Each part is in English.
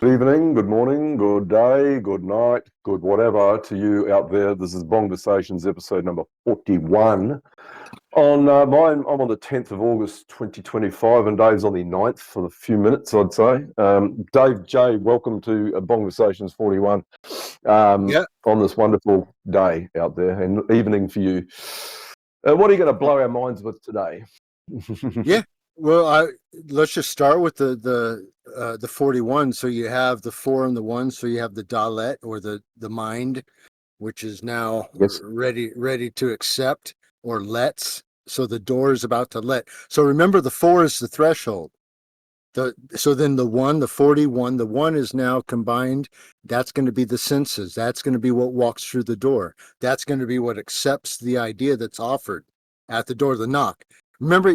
Good evening, good morning, good day, good night, good whatever to you out there. This is Bongversations episode number 41. I'm on the 10th of August 2025 and Dave's on the 9th for a few minutes, I'd say. Dave J, welcome to Bongversations 41 on this wonderful day out there and evening for you. What are you going to blow our minds with today? Yeah. Well, let's just start with the 41. So you have the 4 and the 1. So you have the Dalet, or the mind, which is now ready to accept or lets. So the door is about to let. So remember, the 4 is the threshold. So then the 1, the 41, the 1 is now combined. That's going to be the senses. That's going to be what walks through the door. That's going to be what accepts the idea that's offered at the door, the knock. Remember,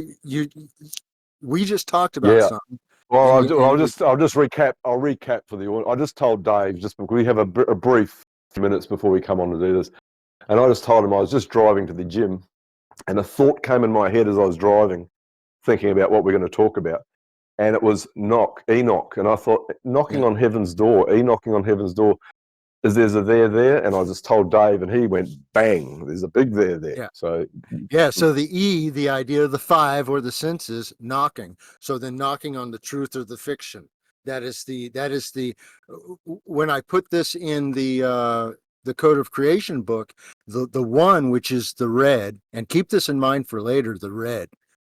we just talked about something. Well, I'll just recap. I'll recap for the audience. I just told Dave, just because we have a brief few minutes before we come on to do this, and I just told him I was just driving to the gym, and a thought came in my head as I was driving, thinking about what we're going to talk about, and it was Enoch, and I thought knocking on heaven's door, knocking on heaven's door. There's a there, and I just told Dave, and he went bang. There's a big there. Yeah. So So the idea of the 5 or the senses knocking. So then knocking on the truth or the fiction. That is the when I put this in the Code of Creation book, the 1, which is the red, and keep this in mind for later, the red,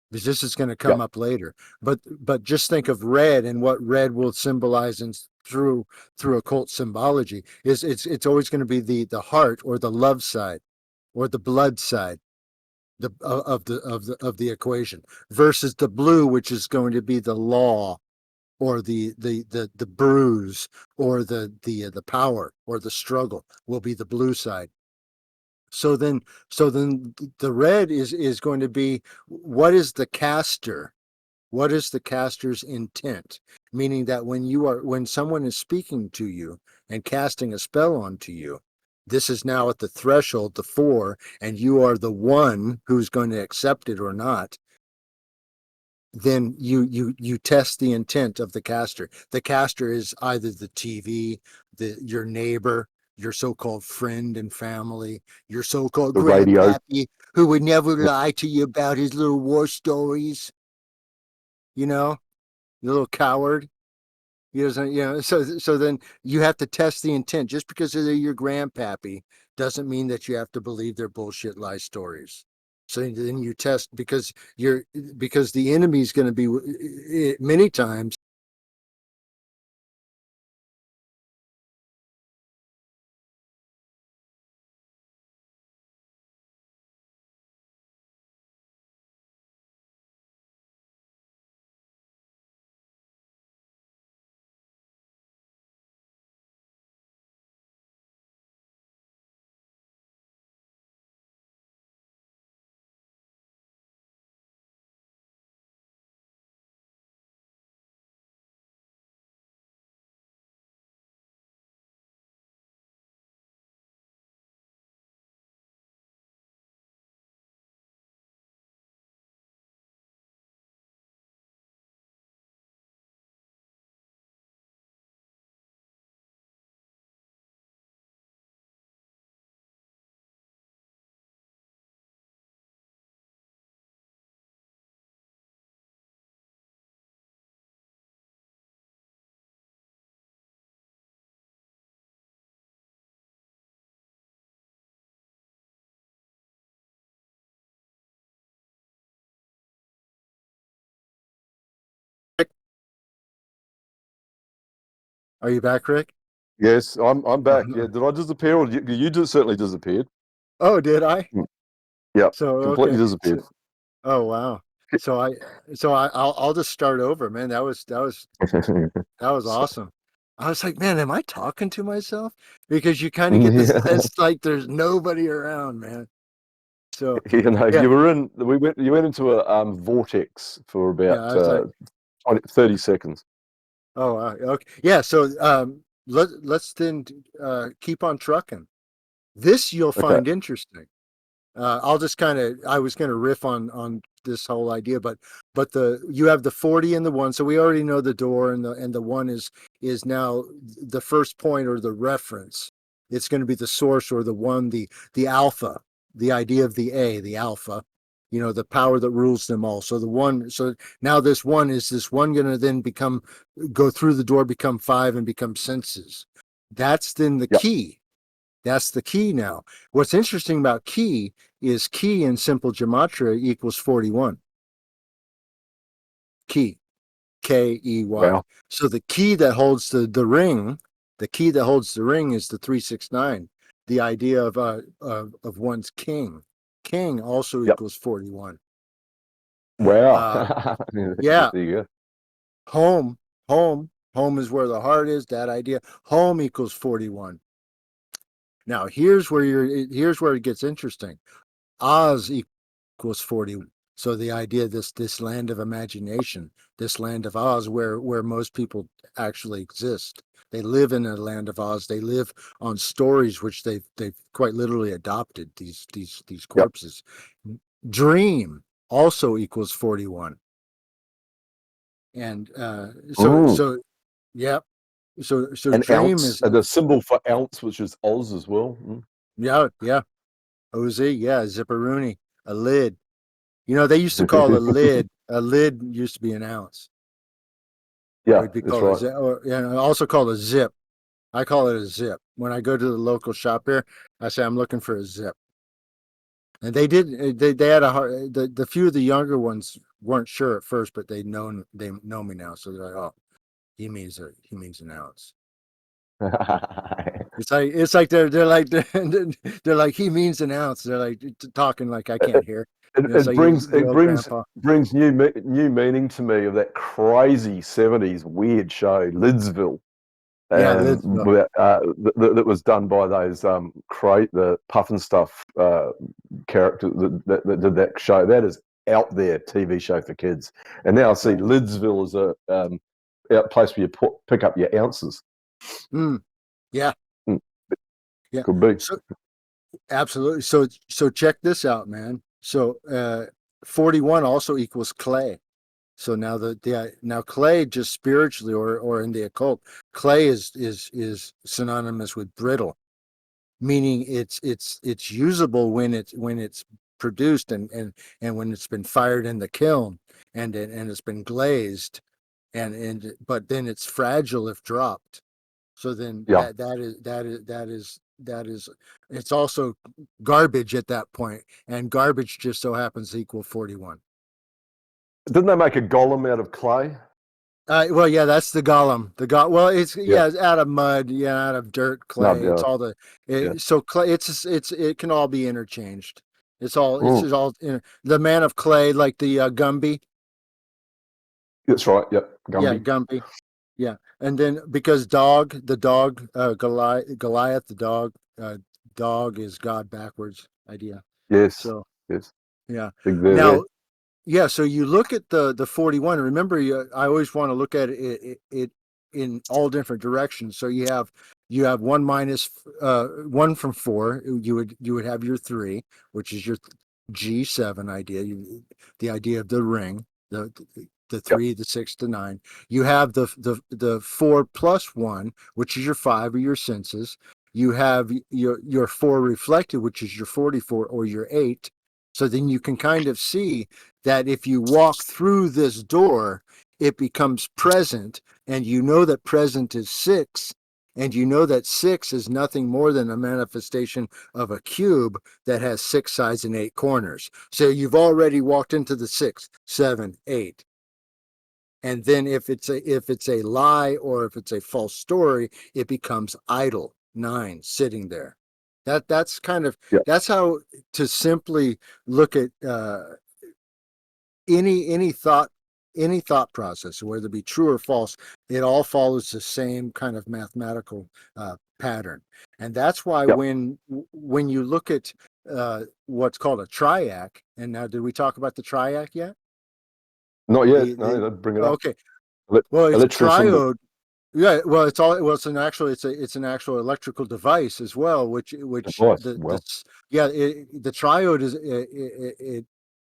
because this is going to come up later. But just think of red and what red will symbolize through occult symbology is it's always going to be the heart or the love side or the blood side of the equation, versus the blue, which is going to be the law or the bruise or the power or the struggle, will be the blue side. So then the red is going to be, what is the caster? What is the caster's intent? Meaning that when someone is speaking to you and casting a spell onto you, this is now at the threshold, the 4, and you are the 1 who's going to accept it or not. Then you test the intent of the caster. The caster is either the TV, your neighbor, your so-called friend and family, your so-called grandpappy who would never lie to you about his little war stories. You know, the little coward. So then you have to test the intent. Just because they're your grandpappy doesn't mean that you have to believe their bullshit lie stories. So then you test, because the enemy is going to be many times. Are you back, Rick? Yes, I'm back. Yeah, did I disappear, or you just certainly disappeared? Oh, did I? Yeah, So completely disappeared. Oh wow. I'll just start over, man. That was awesome. I was like, man, am I talking to myself? Because you kind of get this sense like there's nobody around, man. So you went into a vortex for about 30 seconds. Oh, okay. Yeah, so let's then keep on trucking. This you'll find interesting. I'll just I was going to riff on this whole idea, but but you have the 40 and the 1, so we already know the door, and the 1 is now the first point or the reference. It's going to be the source, or the 1, the alpha, the idea of the alpha, the power that rules them all. So the 1, so now this 1 going to then go through the door, become 5, and become senses. That's then the Yep. key. That's the key now. What's interesting about key is key in simple gematria equals 41. Key, Key. Wow. So the key that holds the ring, the key that holds the ring is the 369. The idea of one's king. King also Yep. equals 41. Wow. Yeah. There you go. Home, home is where the heart is. That idea. Home equals 41. Now here's where it gets interesting. Oz equals 40. So the idea, this land of imagination, this land of Oz, where most people actually exist. They live in a land of Oz. They live on stories which they've quite literally adopted, these Yep. corpses. Dream also equals 41. And yeah. So An dream ounce, is, the symbol for ounce, which is Oz as well. yeah. OZ, yeah, Zipperoonie, a lid. They used to call a lid used to be an ounce. Yeah, We'd be that's called a right. zip, or also called a zip. I call it a zip. When I go to the local shop here, I say I'm looking for a zip. And they had a hard, the few of the younger ones weren't sure at first, but they know me now, so they're like, oh, he means an ounce. It's like they're like they're like, he means an ounce. They're like talking like I can't hear. It's It like brings the it old brings grandpa. brings new meaning to me of that crazy '70s weird show Lidsville, Yeah, and Lidsville. that was done by those the Puff and Stuff character that did that show. That is out there TV show for kids. And now I see Lidsville as a place where you pick up your ounces. Yeah, Mm, yeah. could be. So absolutely. So check this out, man. So 41 also equals clay. So now now clay, just spiritually or in the occult, clay is synonymous with brittle, meaning it's usable when it's produced, and when it's been fired in the kiln, and it's been glazed, but then it's fragile if dropped. So then Yeah. that is it's also garbage at that point, and garbage just so happens to equal 41. Didn't they make a golem out of clay? Well, yeah, that's the golem. Well, Yeah. it's out of mud, yeah, out of dirt, No, clay. It's yeah. all Yeah. so clay. It can all be interchanged. It's Mm, just all the man of clay, like the Gumby. that's right. Yep. Yeah, Gumby. Gumby. Yeah, and then because the dog, Goliath, the dog is God backwards idea. Yes. So Yes. yeah. Big there. Now, yeah, so you look at the 41. Remember, I always want to look at it in all different directions. So you have 1 minus 1 from 4. You would have your 3, which is your G7 idea. The idea of the ring, the Yep. 3, the 6, the 9. You have the 4 plus 1, which is your 5 or your senses. You have your 4 reflected, which is your 44 or your 8. So then you can kind of see that if you walk through this door, it becomes present, and you know that present is 6, and you know that 6 is nothing more than a manifestation of a cube that has 6 sides and 8 corners. So you've already walked into the 6, 7, 8. And then if it's a lie, or if it's a false story, it becomes idle, 9, sitting there. That's kind of, Yep. that's how to simply look at any thought process, whether it be true or false. It all follows the same kind of mathematical pattern. And that's why Yep. when you look at what's called a triac, and now, did we talk about the triac yet? Not yet. No, The they'd bring it up. Okay. Well, it's a Electoral symbol. triode. Yeah, well, it's an actual electrical device as well, which Device. the Well. yeah, the triode is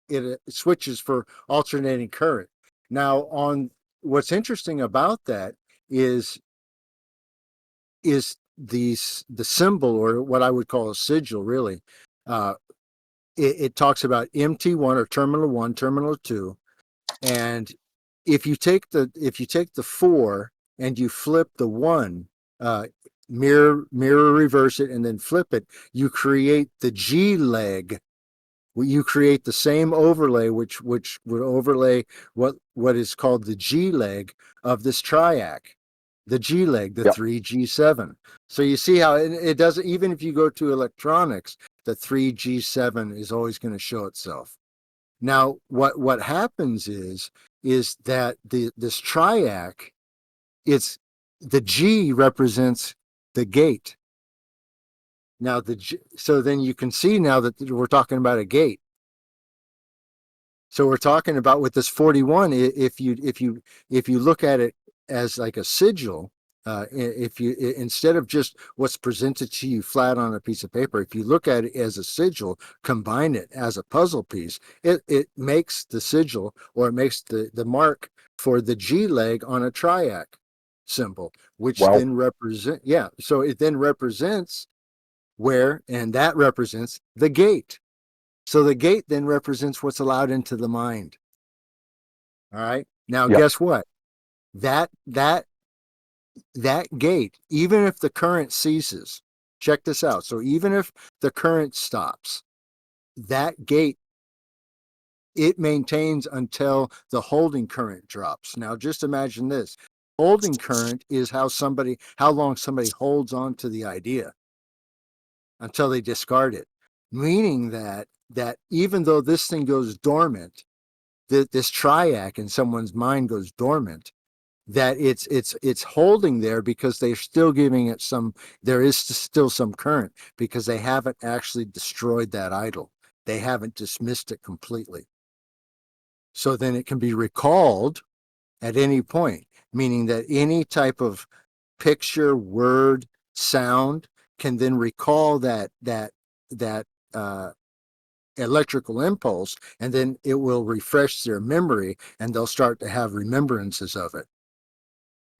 it switches for alternating current. Now, on what's interesting about that is the symbol, or what I would call a sigil, really. Uh, it talks about MT1 or terminal 1, terminal 2, and if you take the 4 and you flip the 1, mirror reverse it and then flip it, you create the G leg. You create the same overlay, which would overlay what is called the G leg of this triac, the G leg, the Yeah. 3G7. So you see how it doesn't, even if you go to electronics, the 3G7 is always going to show itself. Now, what happens is that this triac, it's the G represents the gate. Now so then you can see now that we're talking about a gate. So we're talking about with this 41, if you look at it as like a sigil, if you, instead of just what's presented to you flat on a piece of paper, if you look at it as a sigil, combine it as a puzzle piece, it makes the sigil, or it makes the mark for the G leg on a triac symbol, which Wow. then so it then represents and that represents the gate. So the gate then represents what's allowed into the mind. All right. Now, Yeah. guess what? That gate, even if the current ceases, check this out. So even if the current stops, that gate, it maintains until the holding current drops. Now, just imagine this. Holding current is how long somebody holds on to the idea until they discard it. Meaning that even though this thing goes dormant, this triac in someone's mind goes dormant, that it's holding there because they're still giving it there is still some current, because they haven't actually destroyed that idol. They haven't dismissed it completely. So then it can be recalled at any point, meaning that any type of picture, word, sound can then recall that uh, electrical impulse, and then it will refresh their memory, and they'll start to have remembrances of it.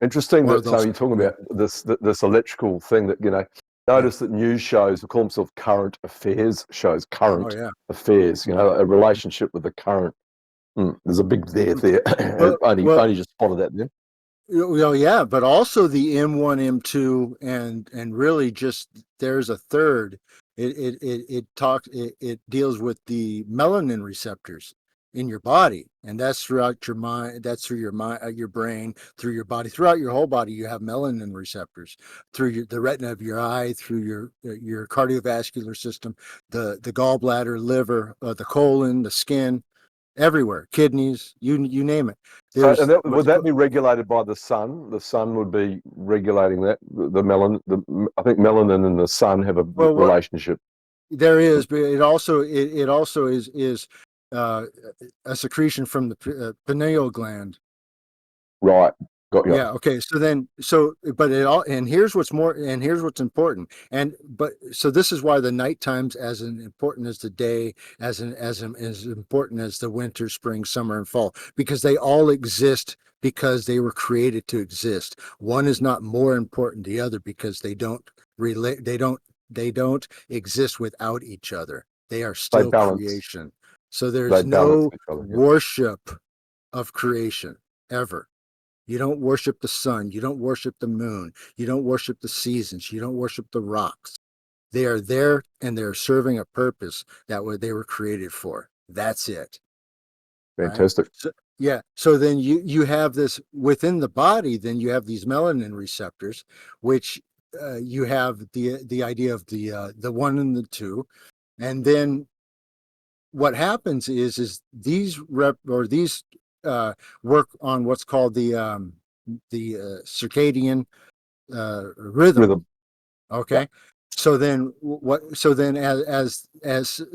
Interesting Or that they'll, you're talking about this electrical thing that, notice that news shows call themselves current affairs shows, oh current yeah, affairs, a relationship with the current. There's a big there. well, Only just spotted that then. well, yeah, but also the M1, M2, and really just there's a third. It deals with the melanin receptors in your body, and that's throughout your mind. That's through your mind, your brain, through your body, throughout your whole body. You have melanin receptors through the retina of your eye, through your cardiovascular system, the gallbladder, liver, the colon, the skin, everywhere, kidneys, you name it. So, There's would that be regulated by the sun? The sun would be regulating that. I think melanin and the sun have a well, what relationship. there is, but it also is uh, a secretion from the pineal gland. Right. Got you. Yeah. Okay. But it all, and here's what's important. But so this is why the night time's as important as the day, as important as the winter, spring, summer, and fall, because they all exist because they were created to exist. One is not more important than the other because they don't relate. They don't exist without each other. They are They still balance. creation. So They there's balance no each other. Yeah. worship of creation ever. You don't worship the sun. You don't worship the moon. You don't worship the seasons. You don't worship the rocks. They are there and they're serving a purpose that they were created for. That's it. Right. Fantastic. So, yeah. So then you have this within the body. Then you have these melanin receptors, which you have the idea of the 1 and the 2, and then what happens is these work on what's called the circadian rhythm. Rhythm. Yeah. Okay. So then what? So then as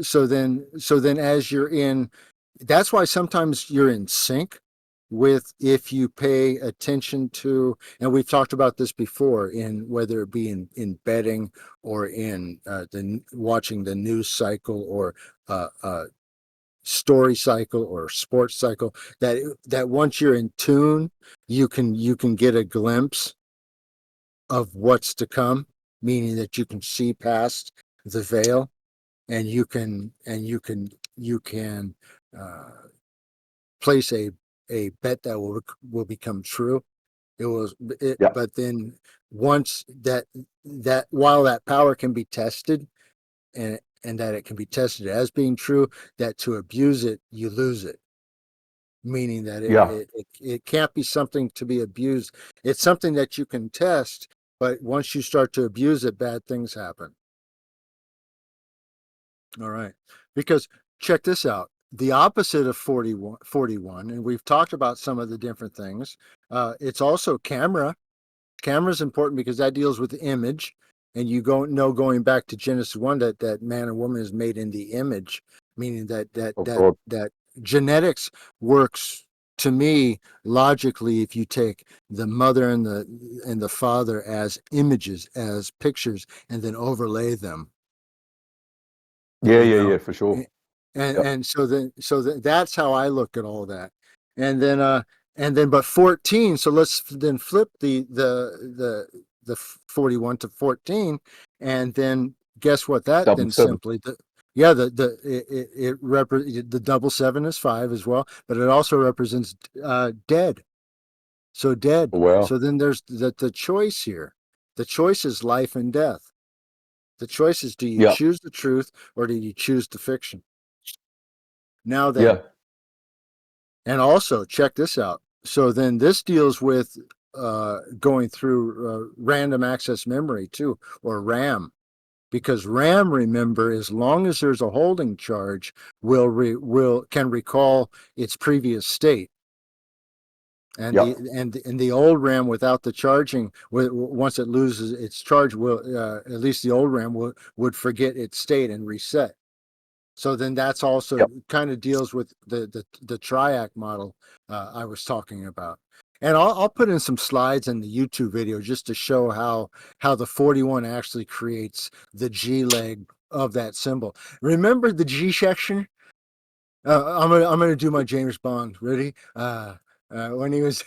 so then as you're in, that's why sometimes you're in sync with, if you pay attention to, and we've talked about this before, in whether it be in betting, or in watching the news cycle, or uh, uh, story cycle or sports cycle, that once you're in tune, you can get a glimpse of what's to come, meaning that you can see past the veil, and you can uh, place a bet that will become true. It was it, Yeah. but then once that while that power can be tested, and that it can be tested as being true, that to abuse it, you lose it. Meaning that Yeah. it can't be something to be abused. It's something that you can test, but once you start to abuse it, bad things happen. All right. Because check this out. The opposite of 41, and we've talked about some of the different things. It's also camera. Camera is important because that deals with the image. And you going back to Genesis 1, that man and woman is made in the image, meaning Of course. that genetics works, to me, logically, if you take the mother and the father as images, as pictures, and then overlay them, Yeah, you yeah, know. yeah, for sure. Yep. And that's how I look at all that. And then but 14, so let's then flip the 41 to 14, and then guess what that Double then seven. simply yeah, the double seven is 5 as well, but it also represents dead. So dead. Oh, wow. So then there's the choice here. The choice is life and death. The choice is, do you Yeah. choose the truth or do you choose the fiction? Now then, Yeah. and also check this out. So then this deals with going through random access memory too, or RAM, because RAM, remember, as long as there's a holding charge, can recall its previous state. And Yeah. the old RAM without the charging, once it loses its charge, will at least the old RAM would forget its state and reset. So then that's also Yep. kind of deals with the triac model I was talking about. And I'll put in some slides in the YouTube video just to show how the 41 actually creates the G leg of that symbol. Remember the G section? I'm gonna do my James Bond. Ready? When he was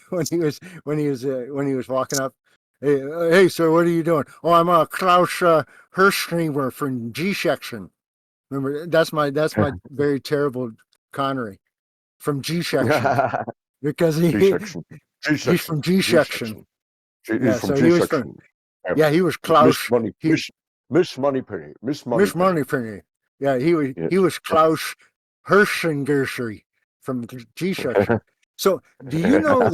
when he was walking up. Hey, sir, what are you doing? Oh, I'm Klaus Hirschstreamer from G section. Remember, that's my very terrible Connery from G section, because G section. G he's section. from G G section. section. He's Yeah, from so G he was from, section. Yeah. yeah, he was Miss Klaus. Money. He Miss Moneypenny. Miss Miss Moneypenny. Moneypenny. Yeah, he Yes. was Klaus Hirschengersey from G section. So do you know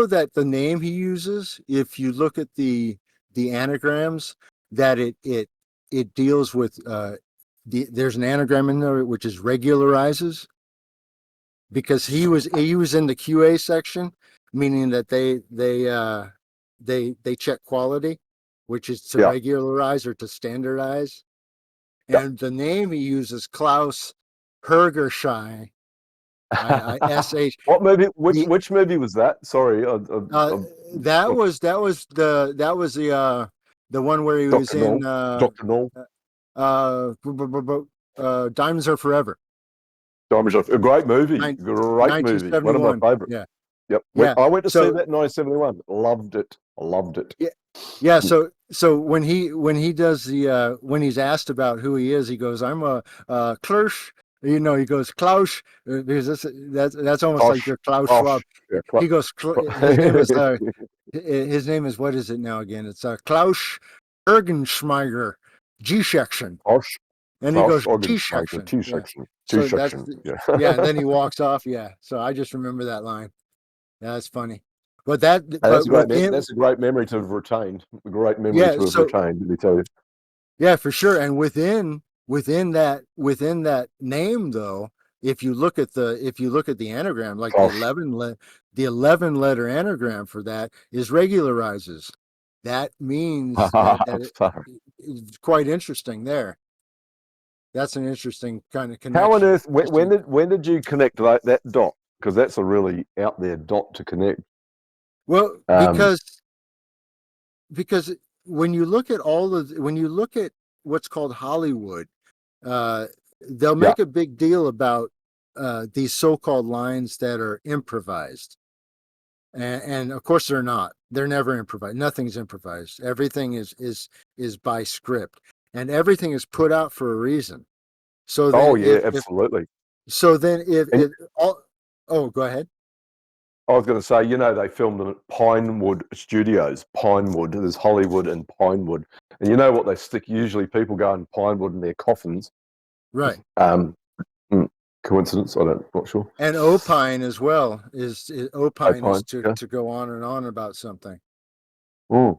that the name he uses, if you look at the anagrams, that it deals with there's an anagram in there which is regularizes, because he was in the QA section, meaning that they check quality, which is to Yeah. regularize or to standardize. Yeah. And the name he uses, Klaus Hergershey, ISH. What movie? The Which movie was that? Sorry, uh, that was the one where he was Doctor in Noel. Doctor Noel. Diamonds Are Forever, Diamonds a great movie. Great movie. One of my 1971. favourites. Yeah, Yep. yeah. I went to see So that in 1971. Loved it. Loved it. yeah, yeah. So when he does when he's asked about who he is, he goes, "I'm a Klaus." He goes Klaus, because that's almost like Kosh. your Klaus Kosh. Schwab. Yeah. He goes, his name is, what is it now again? It's Ergenschmeiger, G section, Kosh. and he Klaus goes G Orgenschmeiger. section. T Yeah. section. T So section. Yeah. yeah, and then he walks off. Yeah. So I just remember that line. Yeah, that's funny. But That's but a great. within, That's a great memory to have retained. A great memory yeah. to have So retained. Let me tell you. yeah, for sure. And within that name, though, if you look at the anagram, like the Kosh. 11 letter anagram for that is regularizes. That means it's quite interesting there. That's an interesting kind of How on connection. earth? When did you connect that dot? Because that's a really out there dot to connect. Well, Um, because when you look at what's called Hollywood, uh, they'll yeah, make a big deal about these so-called lines that are improvised. And of course they're not. They're never improvised. Nothing's improvised. Everything is by script, and everything is put out for a reason. So Oh then yeah, absolutely. And if all, oh, go ahead. I was going to say, they filmed them at Pinewood Studios. Pinewood. There's Hollywood and Pinewood. And you know what they stick? Usually people go in Pinewood in their coffins. Right. Um, Coincidence? Not sure. And opine as well Oh, opine is Pine. to Yeah. go on and on about something. Mm.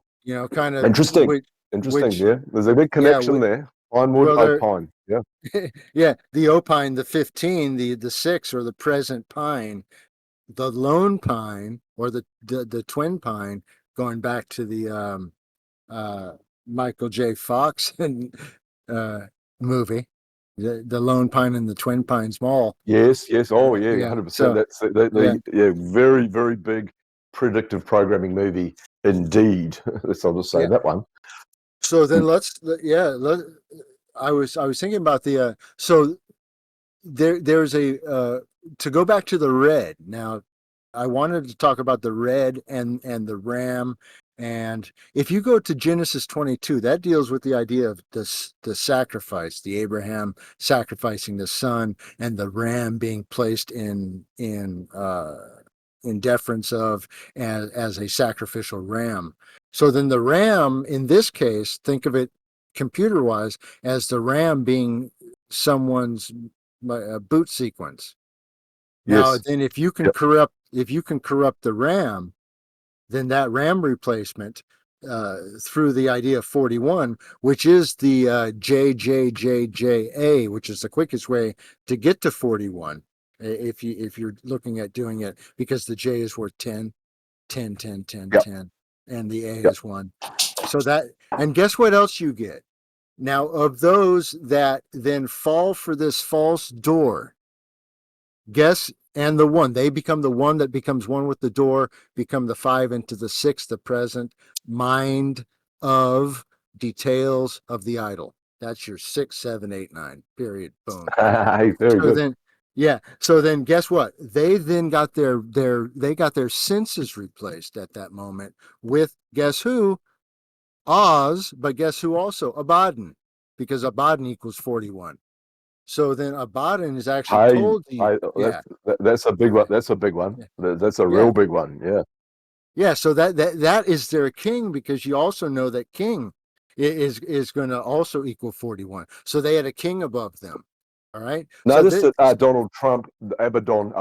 Kind of Interesting. Interesting. which Yeah. There's a big yeah, connection there. Pinewood, well, there, Opine. Yeah. yeah, the opine, the 15, the 6, or the present pine, the lone pine, or the twin pine, going back to the uh, Michael J. Fox and uh, movie, the Lone Pine and the Twin Pines Mall. Yes. Yes. Oh, yeah. Yeah. 100%. So That's yeah. yeah. Very, very big predictive programming movie indeed. I'll just say Yeah. that one. So then I was thinking about so there's to go back to the red. Now, I wanted to talk about the red and the ram. And if you go to Genesis 22, that deals with the idea of the sacrifice, the Abraham sacrificing the son, and the ram being placed in deference of as a sacrificial ram. So then the ram in this case, think of it computer wise as the ram being someone's boot sequence. Now, Yes. then Yep. if you can corrupt the RAM, then that RAM replacement through the idea of 41, which is the JJJJA, which is the quickest way to get to 41. If you're looking at doing it, because the J is worth 10, 10, 10, 10, Yep. 10, and the A Yep. is 1. So and guess what else you get? Now, of those that then fall for this false door, guess, and the one, they become the one that becomes one with the door, become the 5 into the 6, the present mind of details of the idol. That's your 6, 7, 8, 9. Period. Boom. Hey, very So good. then, yeah. So then, guess what? They then got their senses replaced at that moment with, guess who? Oz, but guess who also? Abaddon, because Abaddon equals 41. So then Abaddon is actually Hey, told you, yeah, that's a big one. okay, That's a big one. yeah, That's a yeah, real big one. Yeah. yeah. So that is their king, because you also know that king is going to also equal 41. So they had a king above them. All right. So Notice that Donald Trump, Abaddon,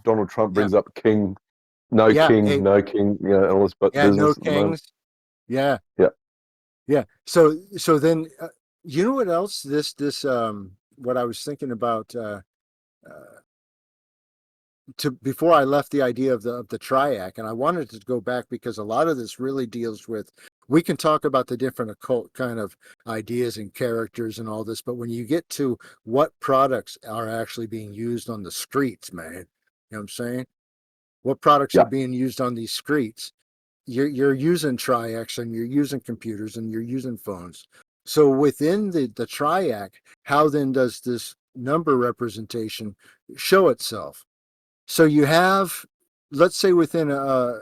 Donald Trump yeah, brings up king, yeah, hey, no king, all this but yeah, no business at the moment. kings. Yeah, Yeah. yeah. So then, you know what else? What I was thinking about. Uh, to before I left the idea of the triac, and I wanted to go back because a lot of this really deals with, we can talk about the different occult kind of ideas and characters and all this, but when you get to what products are actually being used on the streets, man, you know what I'm saying? What products are Yeah. being used on these streets? You're using triacs, and you're using computers, and you're using phones. So within the triac, how then does this number representation show itself? So you have, let's say within a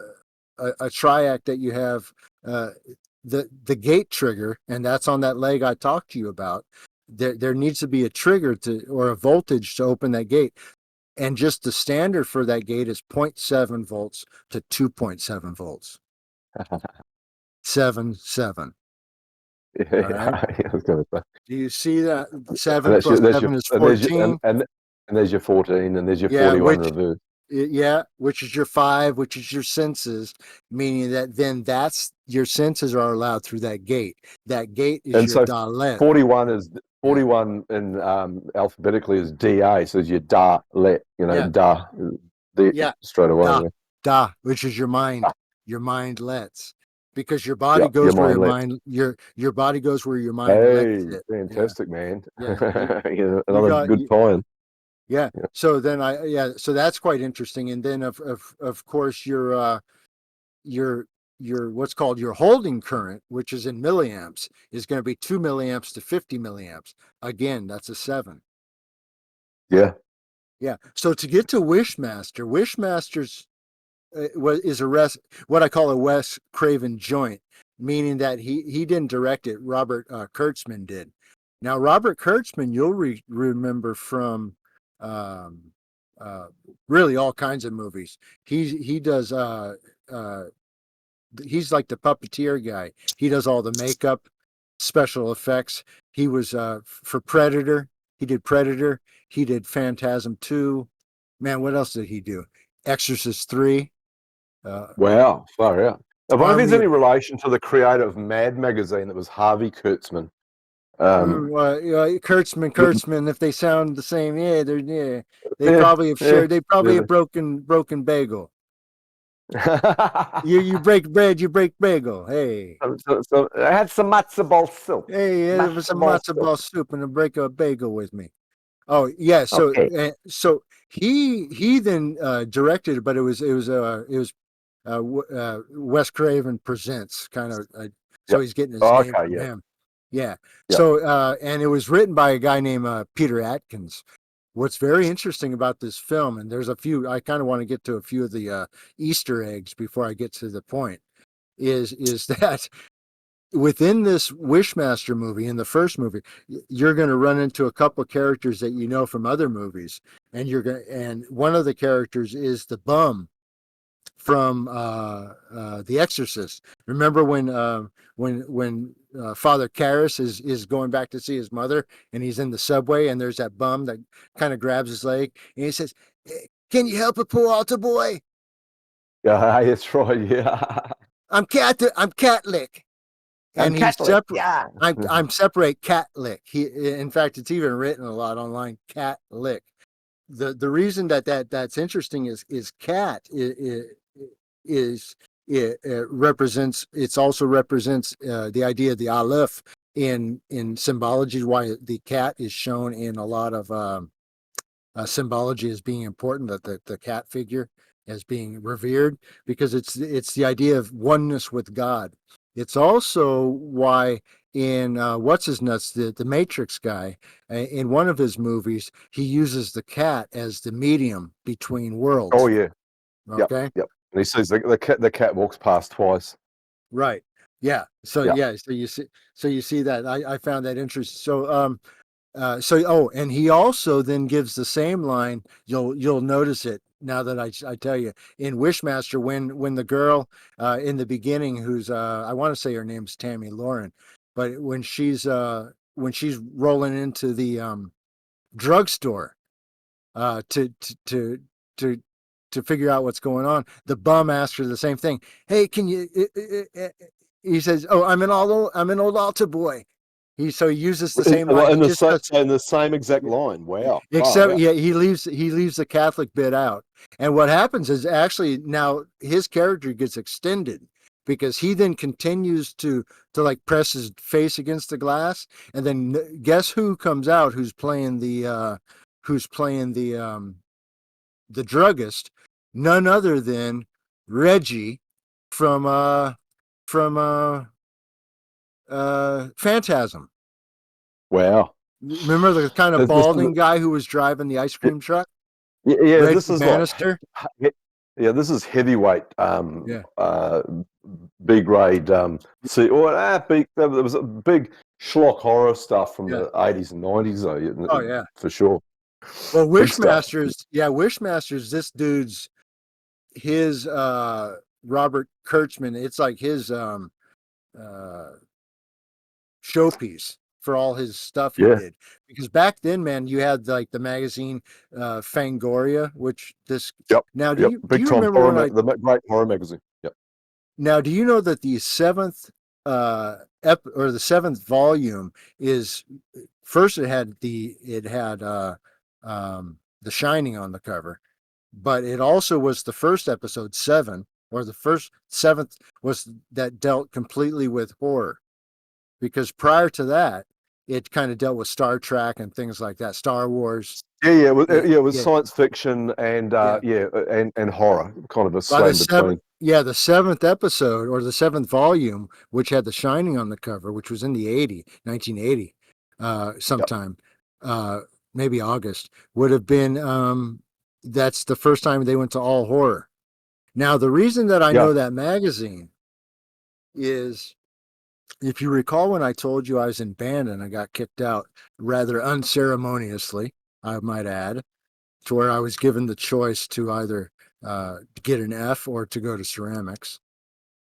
triac that you have uh, the gate trigger, and that's on that leg I talked to you about. There needs to be a trigger or a voltage to open that gate, and just the standard for that gate is 0.7 volts to 2.7 volts. 7 7. All right. Yeah, I was going to say. Do you see that? And 7 that's plus your 7 is and there's your 14. and there's your 14 and there's your Yeah, 41 reverse. yeah, which is your 5, which is your senses, meaning that then that's your senses are allowed through that gate. That gate is And your so dalet. 41 is Yeah, 41 in alphabetically is DA, so it's your da let, yeah, da the yeah. straight away. Da, Yeah. da, which is your mind. Ah, Your mind lets, because your yeah, body your goes where mind let. your body goes where your mind lets Hey, it. Yeah, fantastic, man. yeah. You Another got good find. yeah. Yeah. So then so that's quite interesting. And then of course your what's called your holding current, which is in milliamps, is going to be 2 milliamps to 50 milliamps. Again, that's a 7. Yeah. Yeah. So to get to Wishmaster's is what I call a Wes Craven joint, meaning that he didn't direct it. Robert Kurtzman did. Now, Robert Kurtzman, you'll remember from um, uh, really all kinds of movies. He does. Uh, he's like the puppeteer guy. He does all the makeup, special effects. He was for Predator. He did Predator. He did Phantasm 2. Man, what else did he do? Exorcist 3. Uh, Wow, far out. I wonder if there's Army any of relation to the creator of Mad magazine that was Harvey Kurtzman. Kurtzman. If they sound the same, yeah. They Yeah, probably have yeah, shared. They probably yeah. have broken bagel. You break bread, you break bagel. Hey, So I had some matzo ball soup. hey, it was some Matzo ball matzo soup. ball soup and a break a bagel with me. Oh yeah, Okay. so he then directed, but it was Wes Craven presents kind of. So Yep. he's getting his Oh, name okay. from Yeah. him. Yeah. Yeah. So and it was written by a guy named Peter Atkins. What's very interesting about this film, and there's a few, I kind of want to get to a few of the Easter eggs before I get to the point, is that within this Wishmaster movie, in the first movie, you're going to run into a couple of characters that you know from other movies, and and one of the characters is the bum from The Exorcist. Remember when Father Karras is going back to see his mother, and he's in the subway, and there's that bum that kind of grabs his leg, and he says, "Can you help a poor altar boy? Yeah, that's right. Yeah. I'm Catholic." I'm And he's Catholic. separate. Yeah. I'm separate cat lick. In fact, it's even written a lot online. Cat lick. The reason that's interesting is cat is it represents. It's also represents the idea of the aleph in symbology. Why the cat is shown in a lot of symbology as being important. That the cat figure as being revered because it's the idea of oneness with God. It's also why in what's his nuts, the Matrix guy, in one of his movies, he uses the cat as the medium between Oh worlds. yeah. Yep. Okay, Yep. And he sees the cat walks past twice. right? Yeah. So Yeah. yeah. So you see that. I found that interesting. So and he also then gives the same line. You'll notice it now that I tell you in Wishmaster when the girl in the beginning who's I want to say her name's Tammy Lauren, but when she's rolling into the drugstore to to figure out what's going on, the bum asks her the same thing. Hey, can you? He says, "Oh, I'm an old altar boy." He uses the same line. He just does In the same exact line. Wow. Far except out. yeah, he leaves the Catholic bit out. And what happens is actually now his character gets extended because he then continues to like press his face against the glass, and then guess who comes out who's playing the druggist? None other than Reggie from from Phantasm. Wow. Remember the kind of This is balding guy who was driving the ice cream truck? yeah. Reggie This is like Bannister? yeah. This is heavyweight. Yeah. B grade. See, or big. There was a big schlock horror stuff from Yeah. the 80s and 90s, though. Oh yeah. For sure. Well, Big stuff. Wishmasters, this dude's his Robert Kurtzman, it's like his uh showpiece for all his stuff he Yeah. did. Because back then, man, you had like the magazine Fangoria, which this Yep. now Yep. do Big you time remember horror. when I The great horror magazine. Yep. now do you know that the seventh or the seventh volume is first it had The Shining on the cover, but it also was the first episode 7 or the first seventh was that dealt completely with horror because prior to that it kind of dealt with Star Trek and things like that, Star Wars. Yeah. Yeah. Yeah, It was yeah, science fiction and yeah. and horror, kind of a By the sway seventh, between. yeah, the seventh episode or the seventh volume, which had The Shining on the cover, which was in the 1980, Yep. sometime, uh, maybe August, would have been that's the first time they went to all horror. Now, the reason that I Yeah. know that magazine is, if you recall, when I told you I was in band and I got kicked out rather unceremoniously, I might add, to where I was given the choice to either get an F or to go to ceramics.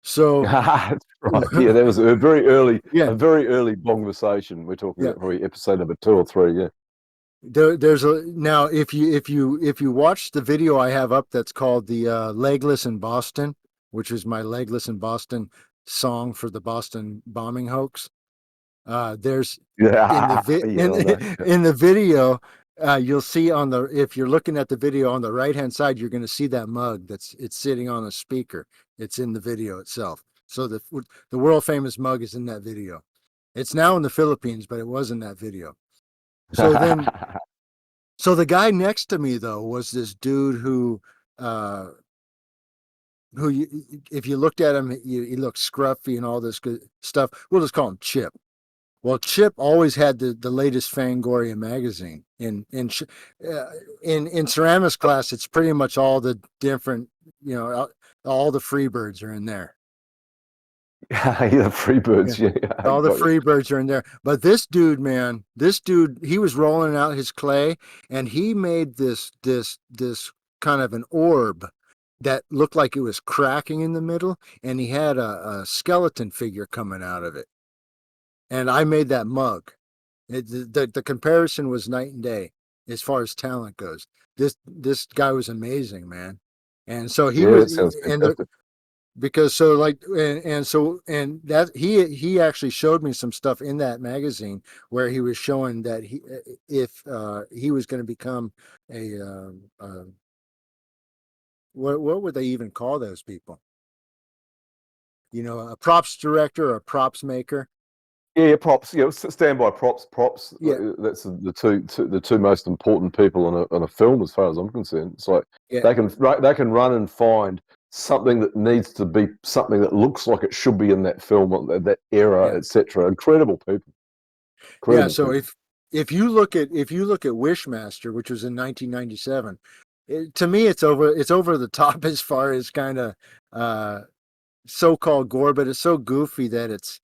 So, That's right. Yeah, that was yeah, a very early Bongversation. We're talking yeah. about probably episode number 2 or 3. Yeah. There's a now if you watch the video I have up that's called the Legless in Boston, which is my Legless in Boston song for the Boston bombing hoax. There's in the Yeah. Yeah, I know. in the video, you'll see on the if you're looking at the video on the right hand side, you're going to see that mug it's sitting on a speaker. It's in the video itself. So the world famous mug is in that video. It's now in the Philippines, but it was in that video. So then, so the guy next to me though was this dude uh, who if you looked at him, he looked scruffy and all this good stuff. We'll just call him Chip. Well, Chip always had the latest Fangoria magazine. In ceramics class, it's pretty much all the different, all the Freebirds are in there. Yeah, the Yeah. Freebirds. Yeah, I All the got you. Freebirds are in there. But this dude, man, he was rolling out his clay and he made this kind of an orb that looked like it was cracking in the middle, and he had a skeleton figure coming out of it. And I made that mug. The comparison was night and day as far as talent goes. This guy was amazing, man. And so he Yeah, was, that sounds and the, fantastic. because so like and that he actually showed me some stuff in that magazine where he was showing that he if he was going to become a what would they even call those people? A props director or a props maker. Yeah, props. Yeah, standby props. Props. Yeah, That's the two most important people in a film, as far as I'm concerned. It's like yeah, they can run and find something that needs to be something that looks like it should be in that film, that era, yeah. etc. Incredible people. Yeah, Incredible so people. if you look at Wishmaster, which was in 1997, to me it's over the top as far as kind of uh, so-called gore, but it's so goofy that it's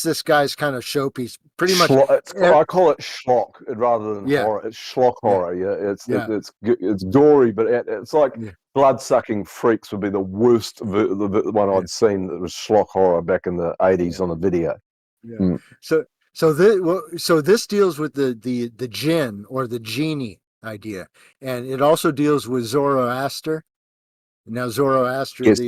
this guy's kind of showpiece. Pretty much, I call it schlock rather than yeah, horror. It's schlock yeah, horror. Yeah, yeah, it's gory, but it's like yeah, blood sucking freaks would be the worst the one yeah, I'd seen that was schlock horror back in the 80s yeah, on a video. yeah. Mm. So this deals with the jinn or the genie idea, and it also deals with Zoroaster. Now Zoroaster, Yes.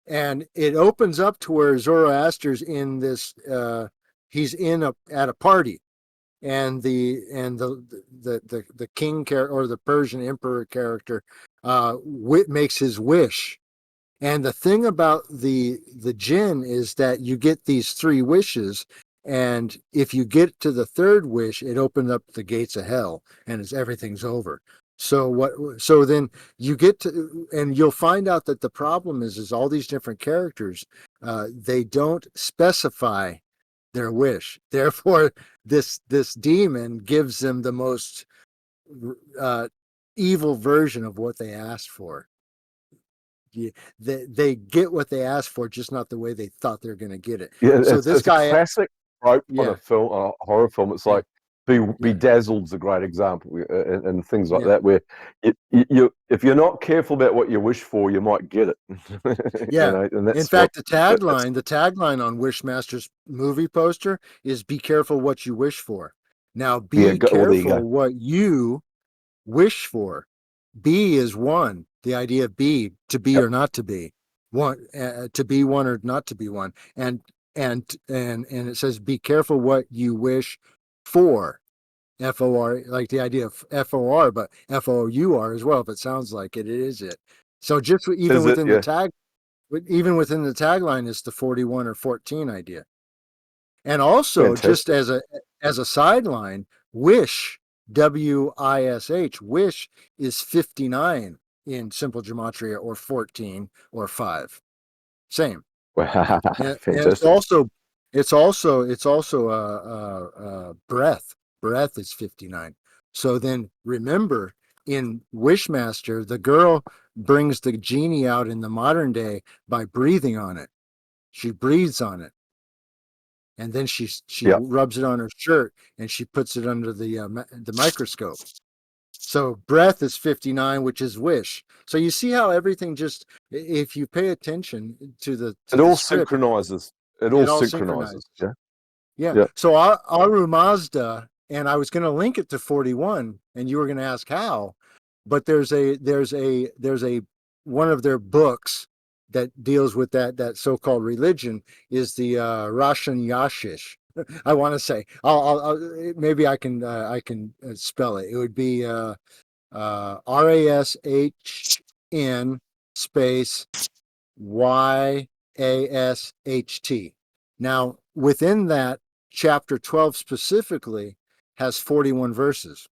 and it opens up to where Zoroaster's in this. He's at a party, and the king character or the Persian emperor character makes his wish. And the thing about the jinn is that you get these three wishes, and if you get to the third wish, it opens up the gates of hell, and everything's over. So what? So then you get to, and you'll find out that the problem is all these different characters, they don't specify their wish. Therefore, this demon gives them the most uh, evil version of what they asked for. They get what they asked for, just not the way they thought they were going to get it. Yeah, So this it's a guy, classic trope on yeah, a horror film. It's yeah, like yeah, Bedazzled's a great example, and things like yeah, that, where if you're not careful about what you wish for, you might get it. yeah. And In that's what fact, the that's tagline on Wishmaster's movie poster is "Be careful what you wish for." Now, yeah. be Well, there you go. careful what you wish for. Be is one. The idea of to be Yep. or not to be, one to be one or not to be one, and it says be careful what you wish for. FOR, like the idea of FOR, but FOUR as well. If it sounds like it, it is it. So just even Is it? within the Yeah. tag, even within the tagline is the 41 or 14 idea. And also, just Fantastic. as a sideline, Wish, WISH, Wish is 59 in simple gematria, or 14 or 5. Same. And Fantastic. it's also a breath. breath is 59. So then remember, in Wishmaster, the girl brings the genie out in the modern day by breathing on it. She breathes on it, and then she Yeah. rubs it on her shirt, and she puts it under the microscope. So breath is 59, which is wish. So you see how everything just, if you pay attention to It the all script, synchronizes. It all it all synchronizes. synchronizes. Yeah. Yeah. Yeah. So Aru Mazda, and I was going to link it to 41, and you were going to ask how, but there's a one of their books that deals with that so-called religion is the Roshan Yashish. I want to say, maybe I can spell it. It would be RASHN space YASHT. Now, within that, chapter 12 specifically has 41 verses.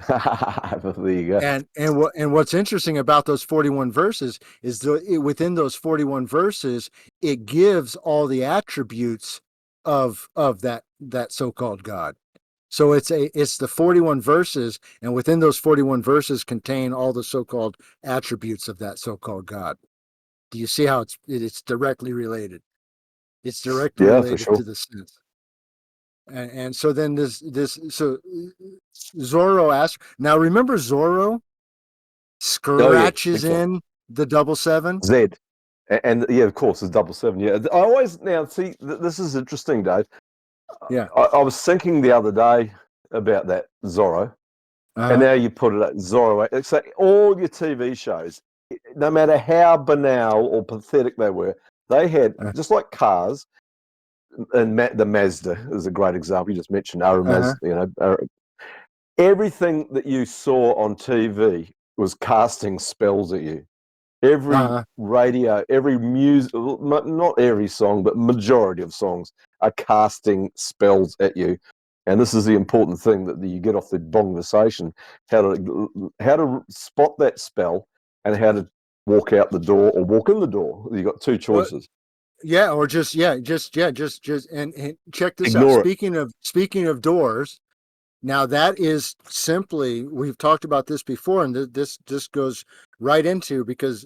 There you go. And what's interesting about those 41 verses is within those 41 verses, it gives all the attributes of that so-called God. So it's the 41 verses, and within those 41 verses contain all the so-called attributes of that so-called God. Do you see how it's directly related? It's directly Yeah, for related sure. to the sense. And so then so Zorro asks, now remember Zorro Oh yeah, scratches big time. in the 77? Z. And yeah, of course, it's 77. Yeah, I always now see. This is interesting, Dave. Yeah. I was thinking the other day about that Zorro, and Uh-huh. now you put it at Zorro. So all your TV shows, no matter how banal or pathetic they were, they had just like cars. And the Mazda is a great example. You just mentioned Uh-huh. Mazda. Everything that you saw on TV was casting spells at you. Every Uh-huh. radio, every music, not every song, but majority of songs are casting spells at you. And this is the important thing that you get off the Bongversation, how to spot that spell and how to walk out the door or walk in the door. You've got two Well, choices. yeah, or just and check this out. Ignore it. Speaking of doors, now that is simply, we've talked about this before, and this goes right into, because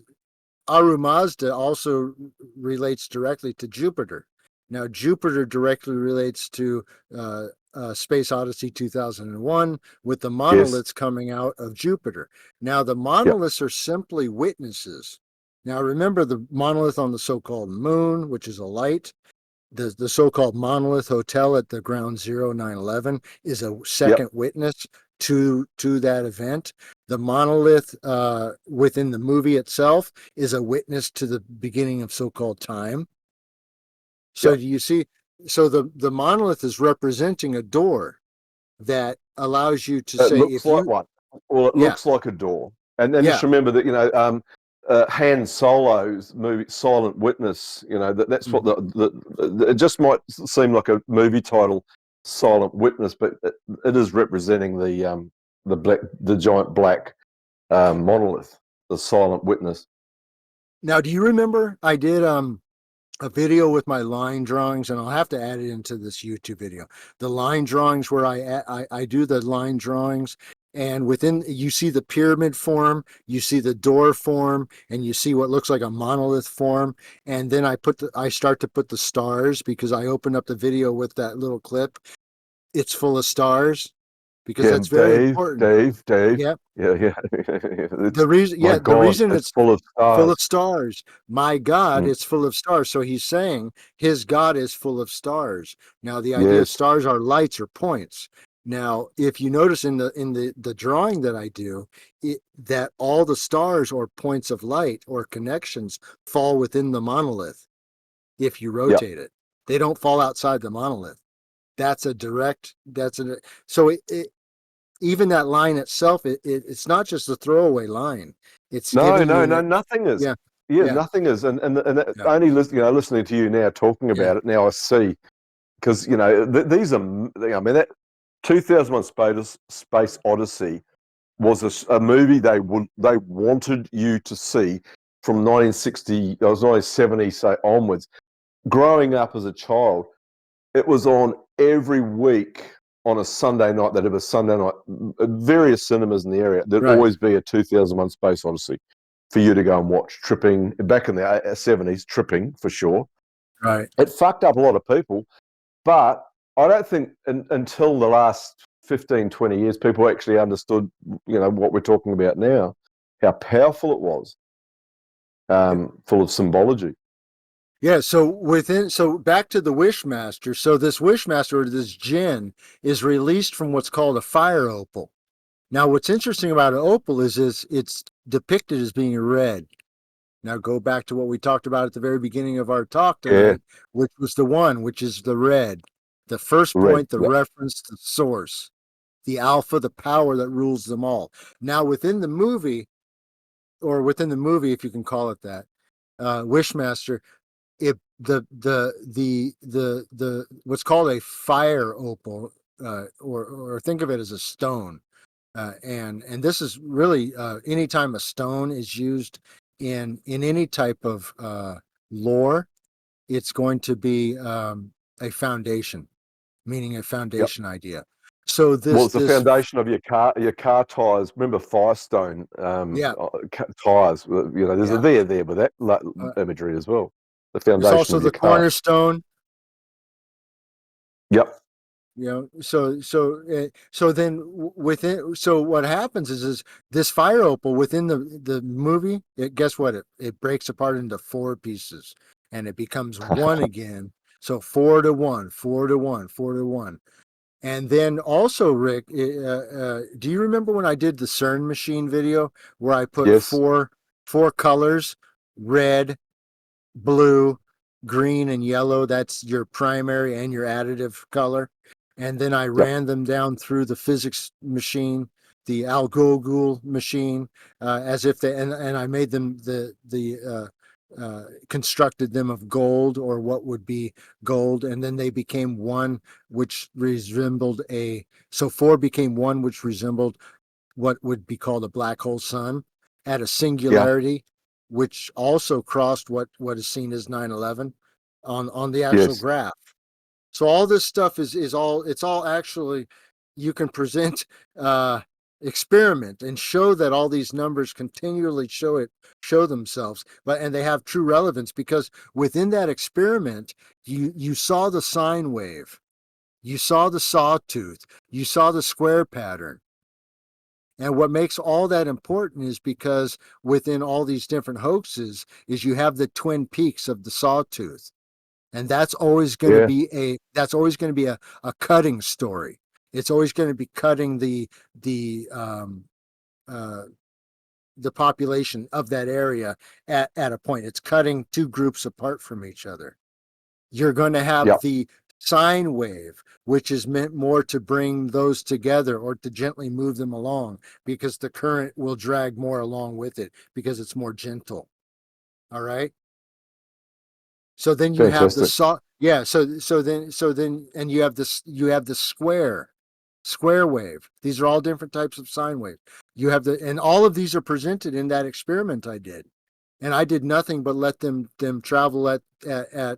Aru Mazda also relates directly to Jupiter. Now, Jupiter directly relates to uh, Space Odyssey 2001 with the Yes. monoliths coming out of Jupiter. Now, the Yeah. monoliths are simply witnesses. Now, remember the monolith on the so-called moon, which is a light. The so-called monolith hotel at the ground zero 9/11 is a Yep. second witness to that event. The monolith within the movie itself is a witness to the beginning of so-called time. So Yep. do you see? So the monolith is representing a door that allows you to It say, looks if like you, one. Well, it yeah, looks like a door. And then just yeah, remember that, Han Solo's movie Silent Witness, that's what mhm. it just might seem like a movie title, Silent Witness, but it is representing the giant black monolith, the Silent Witness. Now, do you remember I did a video with my line drawings, and I'll have to add it into this YouTube video. The line drawings where I do the line drawings, and within, you see the pyramid form, you see the door form, and you see what looks like a monolith form. And then I start to put the stars, because I opened up the video with that little clip. It's full of stars because Yeah, that's very important. Dave. Yeah. Yeah, yeah. It's The reason, my yeah, the God, reason it's it's full of full of stars. stars. My God, Mm, it's full of stars. So he's saying his God is full of stars. Now, the idea of yes. stars are lights or points. Now, if you notice in the drawing that I do, that all the stars or points of light or connections fall within the monolith. If you Yeah. rotate it, they don't fall outside the monolith. That's a direct. So even that line itself, it's not just a throwaway line. It's No, giving no, you no, that. nothing is. Yeah, Yeah, yeah, nothing is. And yeah, only listening to you now talking yeah. about it, now I see, because these are. I mean, that 2001 Space Odyssey was a movie they wanted you to see from 1960, I was 1970, say onwards. Growing up as a child, it was on every week on a Sunday night, they'd have a Sunday night at various cinemas in the area. There'd Right. always be a 2001 Space Odyssey for you to go and watch. Tripping back in the 70s, tripping for sure. Right. It fucked up a lot of people, but I don't think until the last 15, 20 years, people actually understood, what we're talking about now, how powerful it was, full of symbology. Yeah, so back to the Wishmaster. So this Wishmaster, or this djinn, is released from what's called a fire opal. Now, what's interesting about an opal is it's depicted as being red. Now, go back to what we talked about at the very beginning of our talk Yeah, tonight, which was the one, which is the red. The first red. point, the Yep. reference, the source, the alpha, the power that rules them all. Now, within the movie, if you can call it that, Wishmaster, if the what's called a fire opal, or think of it as a stone, and this is really anytime a stone is used in any type of lore, it's going to be a foundation, meaning a Yep. foundation idea. So Well, this it's the this foundation of your car tires. Remember Firestone yeah tires? There's a yeah. there with that Uh, imagery as well. The there's foundation also of your the car. cornerstone. Yep. So then within, so what happens is this fire opal within the movie, guess what, it breaks apart into four pieces, and it becomes one again. So 4 to 1, 4 to 1, 4 to 1. And then also, Rick, do you remember when I did the CERN machine video where I put Yes. four colors: red, blue, green, and yellow? That's your primary and your additive color. And then I Yep. ran them down through the physics machine, the Algol machine, as if they, and I made them constructed them of gold, or what would be gold, and then they became one, which resembled so four became one, which resembled what would be called a black hole sun at a Yeah. singularity, which also crossed what is seen as 9/11 on the actual Yes. graph. So all this stuff is all, it's all actually, you can present uh experiment and show that all these numbers continually show themselves, and they have true relevance, because within that experiment you saw the sine wave, you saw the sawtooth, you saw the square pattern. And what makes all that important is because within all these different hoaxes is you have the twin peaks of the sawtooth. And that's always going to Yeah. be a cutting story. It's always going to be cutting uh, the population of that area at a point. It's cutting two groups apart from each other. You're going to have Yep. the sine wave, which is meant more to bring those together or to gently move them along, because the current will drag more along with it because it's more gentle. All right. So then you have the Fantastic. yeah. So then, and you have the square wave. These are all different types of sine wave. And all of these are presented in that experiment I did, and I did nothing but let them travel at the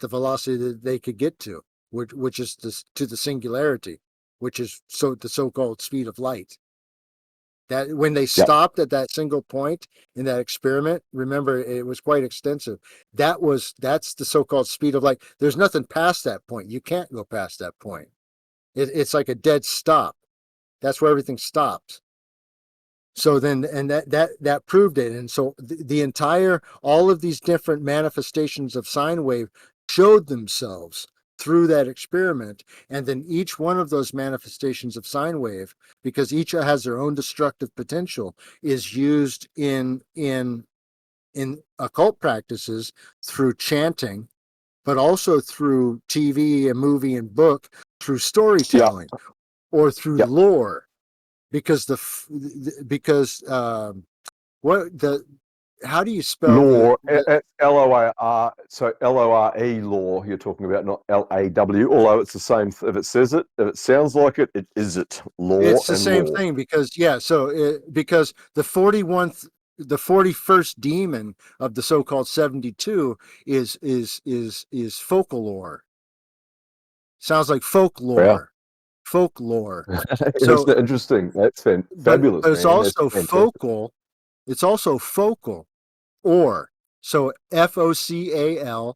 velocity that they could get to, which is to the singularity, which is the so-called speed of light. That when they Yep. stopped at that single point in that experiment, remember, it was quite extensive. That's the so-called speed of light. There's nothing past that point. You can't go past that point. It's like a dead stop. That's where everything stops. So then, and that proved it. And so the entire, all of these different manifestations of sine wave showed themselves through that experiment. And then each one of those manifestations of sine wave, because each has their own destructive potential, is used in occult practices through chanting, but also through TV and movie and book, through Yep. storytelling, or through Yep. lore, because because what the how do you spell Law. the LOR. So LORE law. You're talking about, not LAW. Although it's the same. If it sounds like it, it is it. Law it's the and same law. thing, because because the 41st demon of the so-called 72 is folklore. Sounds like Yeah. folklore. folklore. It's So, interesting. That's but fabulous, it's man. That's also fantastic. focal. It's also focal or. So FOCALOR.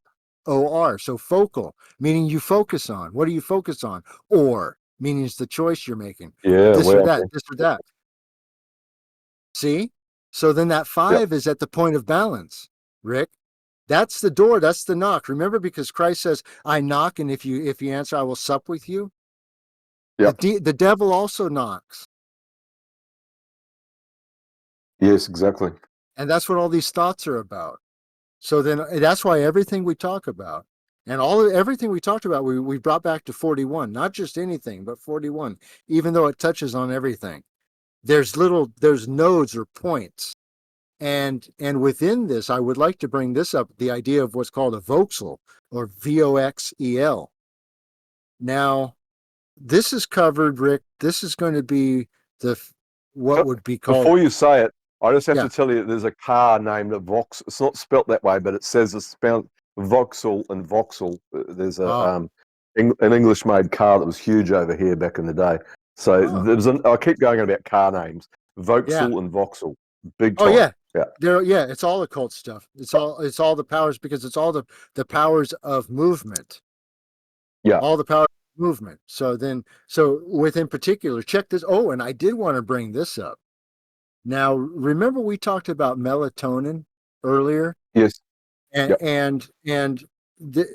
So focal, meaning you focus on. What do you focus on? Or, meaning it's the choice you're making. Yeah, This or wow. that, this or that. See? So then that Yeah, 5 is at the point of balance, Rick. That's the door, that's the knock. Remember, because Christ says, I knock, and if you answer, I will sup with you. yeah. The devil also knocks. Yes, exactly. And that's what all these thoughts are about. So then that's why everything we talk about and everything we talked about, we brought back to 41, not just anything, but 41, even though it touches on everything. There's nodes or points. And within this, I would like to bring this up, the idea of what's called a voxel or VOXEL. Now, this is covered, Rick. This is going to be what So, would be called, before you say it, I just have yeah. to tell you there's a car named Vox. It's not spelt that way, but it says it's spelled Vauxhall and Vauxhall. There's Oh, an English-made car that was huge over here back in the day. So oh, I keep going on about car names. yeah. Vauxhall and Vauxhall, big Oh time. yeah. Yeah, Yeah, it's all occult stuff. It's all the powers, because it's all the powers of movement. yeah, All the power of movement. So within particular, check this. Oh, and I did want to bring this up. Now, remember we talked about melatonin earlier, yes, and yeah.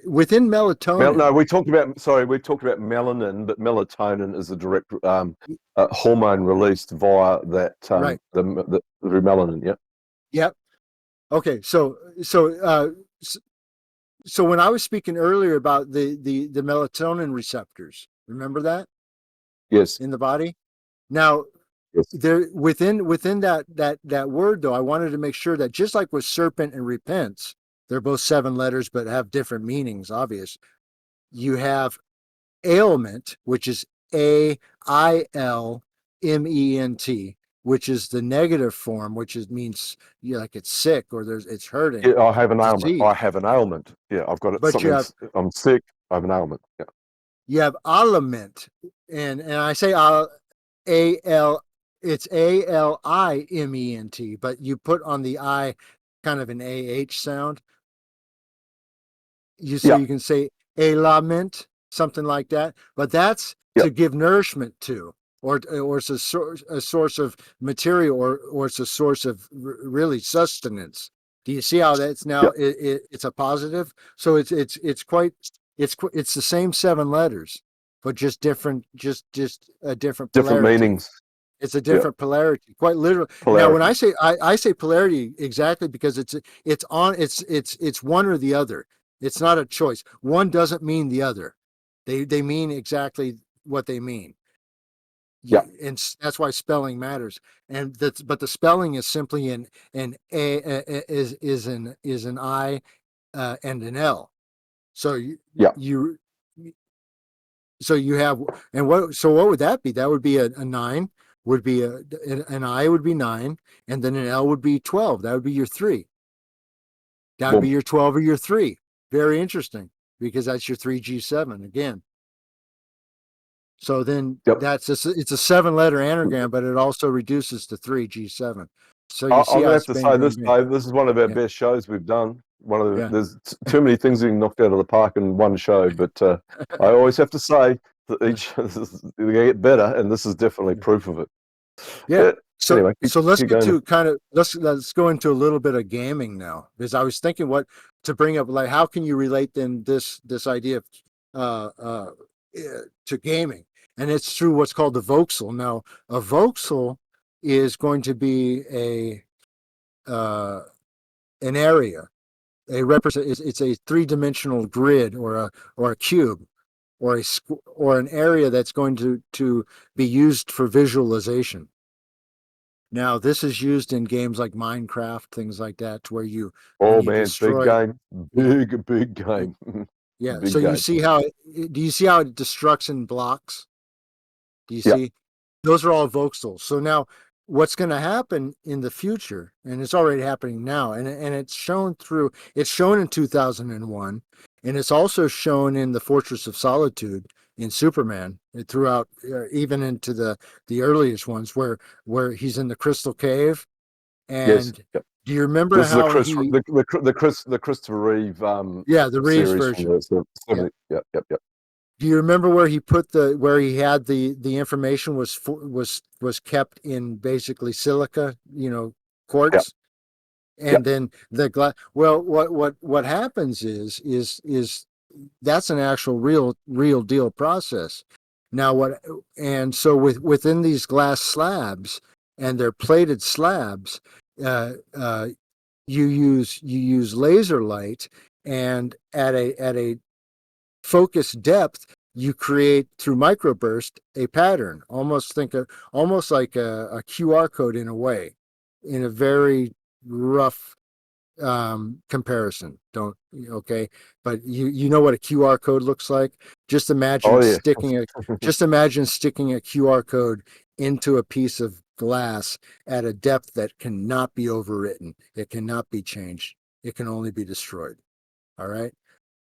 within melatonin, No, we talked about melanin, but melatonin is a direct hormone released via that right? through melanin. Yeah. Yep. Okay. So when I was speaking earlier about the melatonin receptors, remember that Yes. in the body. Now, Yes. there within that word, though, I wanted to make sure that just like with serpent and repents, they're both 7 letters but have different meanings. Obvious. You have ailment, which is AILMENT, which is the negative form, which means, like it's sick or it's hurting, Yeah, I have an ailment. I disease. have an ailment. Yeah, I've got it. But you Something. have I'm sick. I have an ailment. Yeah. aliment, and I say AL, it's ALIMENT, but you put on the I kind of an AH sound. So Yeah. you can say a lament, something like that. But that's Yeah. to give nourishment to, or it's a source of material, or it's a source of really sustenance. Do you see how that's now? Yeah. It's a positive. So it's the same 7 letters, but just different, just a different Different polarity. meanings. It's a Yeah. different polarity, quite literally. Now, when Polarity. I say polarity exactly because it's one or the other. It's not a choice. One doesn't mean the other. They mean exactly what they mean. Yeah. And that's why spelling matters. But the spelling is simply an a is an I and an L. So Yeah. you so you have, and what would that be? That would be a 9, would be an I would be 9, and then an L would be 12. That would be your 3. That would be Boom. your 12 or your 3. Very interesting, because that's your 3G7 again. So then Yep. it's a 7-letter anagram, but it also reduces to 3G7. So you see I'm how gonna have it's to bang, say bang, this, bang. Dave. This is one of our Yeah, best shows we've done. yeah, There's too many things being knocked out of the park in one show, but I always have to say that they get better, and this is definitely yeah. proof of it. Yeah. Yeah. So Anyway, so let's keep get going. to kind of let's go into a little bit of gaming now, because I was thinking what to bring up, like how can you relate then this idea of uh uh to gaming, and it's through what's called the voxel. Now, a voxel is going to be an area, it's a three-dimensional grid, or a cube, or an area that's going to be used for visualization. Now, this is used in games like Minecraft, things like that, where when Oh you man, big destroy, game, yeah, big yeah, game, yeah. So big game. do you see how it destructs in blocks? Do you Yeah, see? Those are all voxels. So now, what's going to happen in the future, and it's already happening now, and it's shown in 2001, and it's also shown in the Fortress of Solitude, in Superman throughout, even into the earliest ones where he's in the Crystal Cave. Yes. And Yep. do you remember This is the how Chris, he? the Christopher Reeve Yeah, the Reeves series from version. the Yeah. 70s. Yep. Yep. Yep. Do you remember where he put where he had the information was kept in basically silica, Yep. quartz, Yep. and then the glass. Well, what happens is that's an actual real deal process. Now what? And so within these glass slabs, and they're plated slabs, uh, uh, you use laser light, and at a focused depth, you create through microburst a pattern. Almost like a QR code in a way, in a very rough comparison. Don't Okay, but you know what a QR code looks like. Just Oh imagine yeah. sticking a QR code into a piece of glass at a depth that cannot be overwritten. It cannot be changed. It can only be destroyed. All right.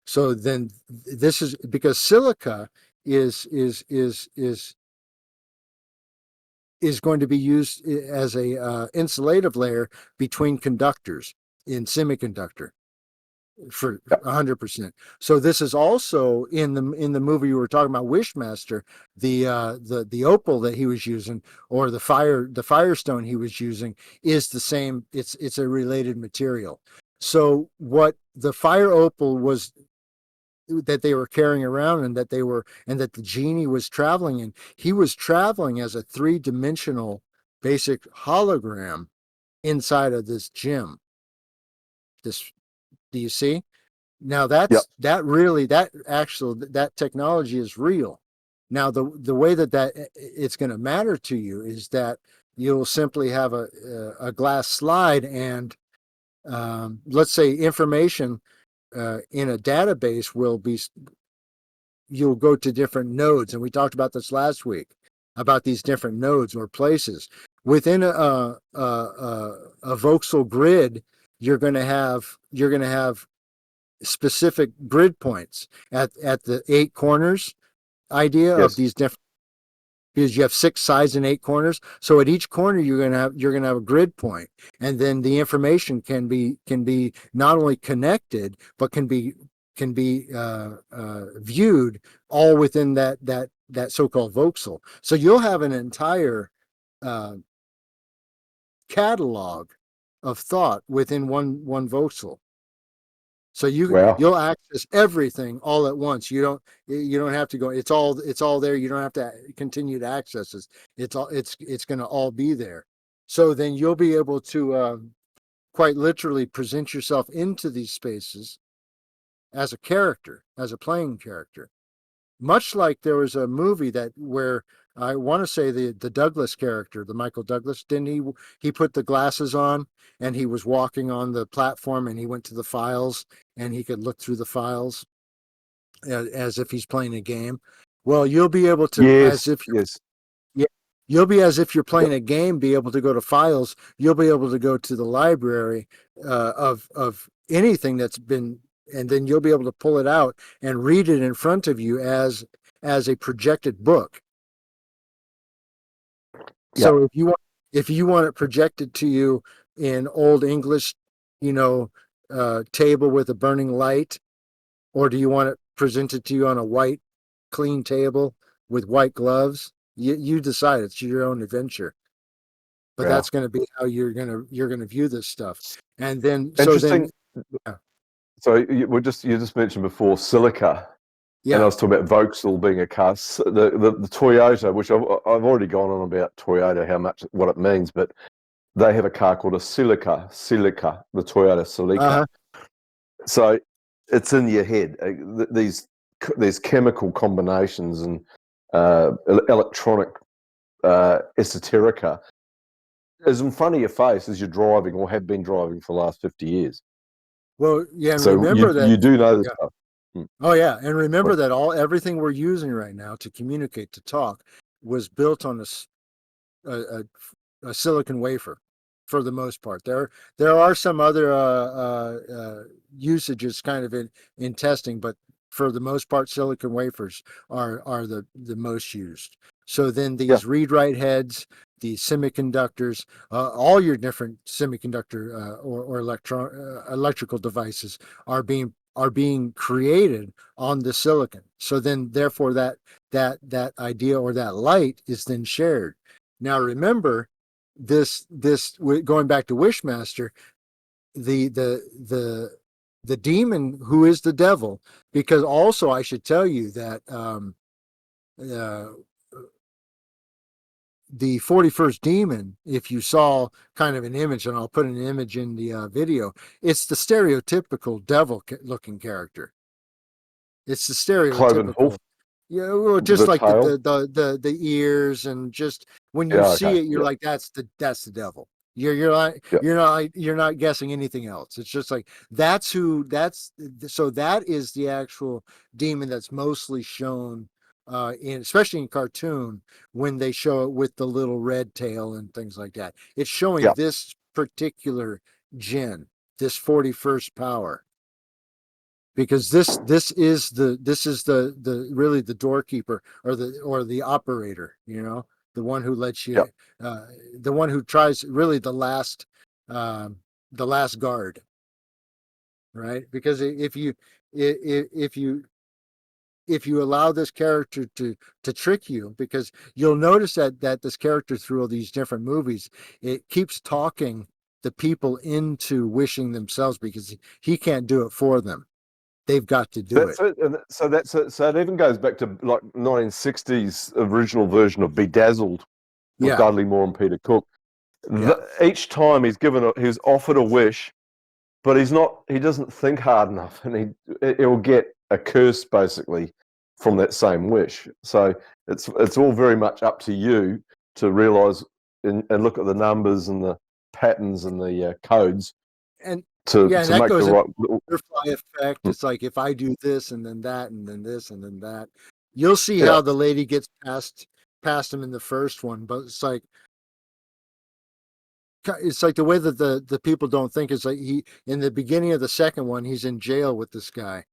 So then this is because silica is going to be used as a insulative layer between conductors in semiconductor for Yep. 100%. So this is also in the movie you were talking about, Wishmaster, the opal that he was using, or the firestone he was using, is the same. It's a related material. So what the fire opal was that they were carrying around, and that the genie was traveling in, he was traveling as a three-dimensional basic hologram inside of this gem. This, do you see? Now Yep. that technology is real. Now the way that it's going to matter to you is that you'll simply have a glass slide, and let's say information in a database will be, you'll go to different nodes, and we talked about this last week about these different nodes or places within a voxel grid. You're going to have specific grid points at the 8 corners idea of Yes. these different, because you have 6 sides and 8 corners. So at each corner you're going to have a grid point, and then the information can be not only connected, but can be viewed all within that so-called voxel. So you'll have an entire uh, catalog of thought within one voxel. So Wow. you'll access everything all at once. You don't have to go. It's all there. You don't have to continue to access it. It's going to all be there. So then you'll be able to quite literally present yourself into these spaces as a character, as a playing character. Much like there was a movie that where I want to say the Douglas character, the Michael Douglas, didn't he put the glasses on, and he was walking on the platform, and he went to the files, and he could look through the files as if he's playing a game. Well, you'll be able to, as Yes. if Yes. yeah, you'll be, as if you're Yep. playing a game, be able to go to files. You'll be able to go to the library of anything that's been, and then you'll be able to pull it out and read it in front of you as a projected book. So Yep. if you want it projected to you in Old English, table with a burning light, or do you want it presented to you on a white, clean table with white gloves? You decide. It's your own adventure. But Wow. that's going to be how you're gonna view this stuff. And then Interesting. yeah, So you just mentioned before silica, and I yeah, was talking about Vauxhall being a car. The Toyota, which I've already gone on about Toyota, what it means, but they have a car called a Silica, the Toyota Celica. uh-huh. So it's in your head. These chemical combinations and electronic esoterica is in front of your face as you're driving, or have been driving for the last 50 years. Well, yeah, and So remember that. you do know this Yeah. stuff. Hmm. Oh yeah, and remember Well, that everything we're using right now to communicate, to talk, was built on a, a silicon wafer, for the most part. There are some other usages kind of in testing, but for the most part, silicon wafers are the most used. So then these read-write heads, these semiconductors, all your different semiconductor or electrical devices are being created on the silicon. So then, therefore, that idea or that light is then shared. Now, remember, this going back to Wishmaster, the demon who is the devil, because also I should tell you that uh, the 41st demon, if you saw kind of an image, and I'll put an image in the video, it's the stereotypical devil looking character. It's the Cloven hoof, stereotypical. Yeah, well, just the like tail. the ears, and just when you Yeah, see okay. it, you're like, that's the devil. Yeah. You're not guessing anything else. It's just like so that is the actual demon that's mostly shown in, especially in cartoon, when they show it with the little red tail and things like that. It's showing Yeah. this particular Jinn, this 41st power, because this is the really the doorkeeper, or the operator, the one who lets Yeah. you, uh, the one who tries, really um, the last guard, right? Because if you if you allow this character to trick you, because you'll notice that this character, through all these different movies, it keeps talking the people into wishing themselves, because he can't do it for them. They've got to do That's it. it. And so that's it. So it even goes back to like 1960s original version of Bedazzled with Yeah, Dudley Moore and Peter Cook. yeah. Each time he's offered a wish, but he doesn't think hard enough, and he'll get a curse basically from that same wish. So it's all very much up to you to realize and look at the numbers and the patterns and the codes And to yeah, and to that make the goes into right little. the butterfly effect. It's like, if I do this and then that and then this and then that, you'll see Yeah. how the lady gets past him in the first one. But it's like the way that the people don't think is, like, he, in the beginning of the second one, he's in jail with this guy,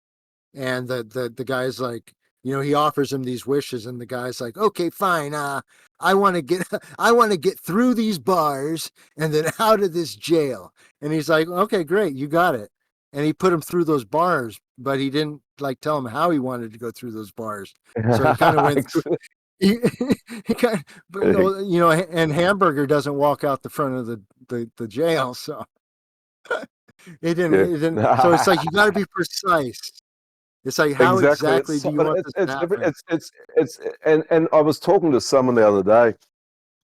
and the guy's like, he offers him these wishes, and the guy's like, okay, fine, I want to get I want to get through these bars and then out of this jail. And he's like, okay, great, you got it. And he put him through those bars, but he didn't, like, tell him how he wanted to go through those bars. So he kind of went through. he, he kind of, but, and Hamburger doesn't walk out the front of the jail, so Yeah. it didn't. So it's like, you got to be precise. It's like, how Exactly. exactly do you want this to happen? It's and I was talking to someone the other day.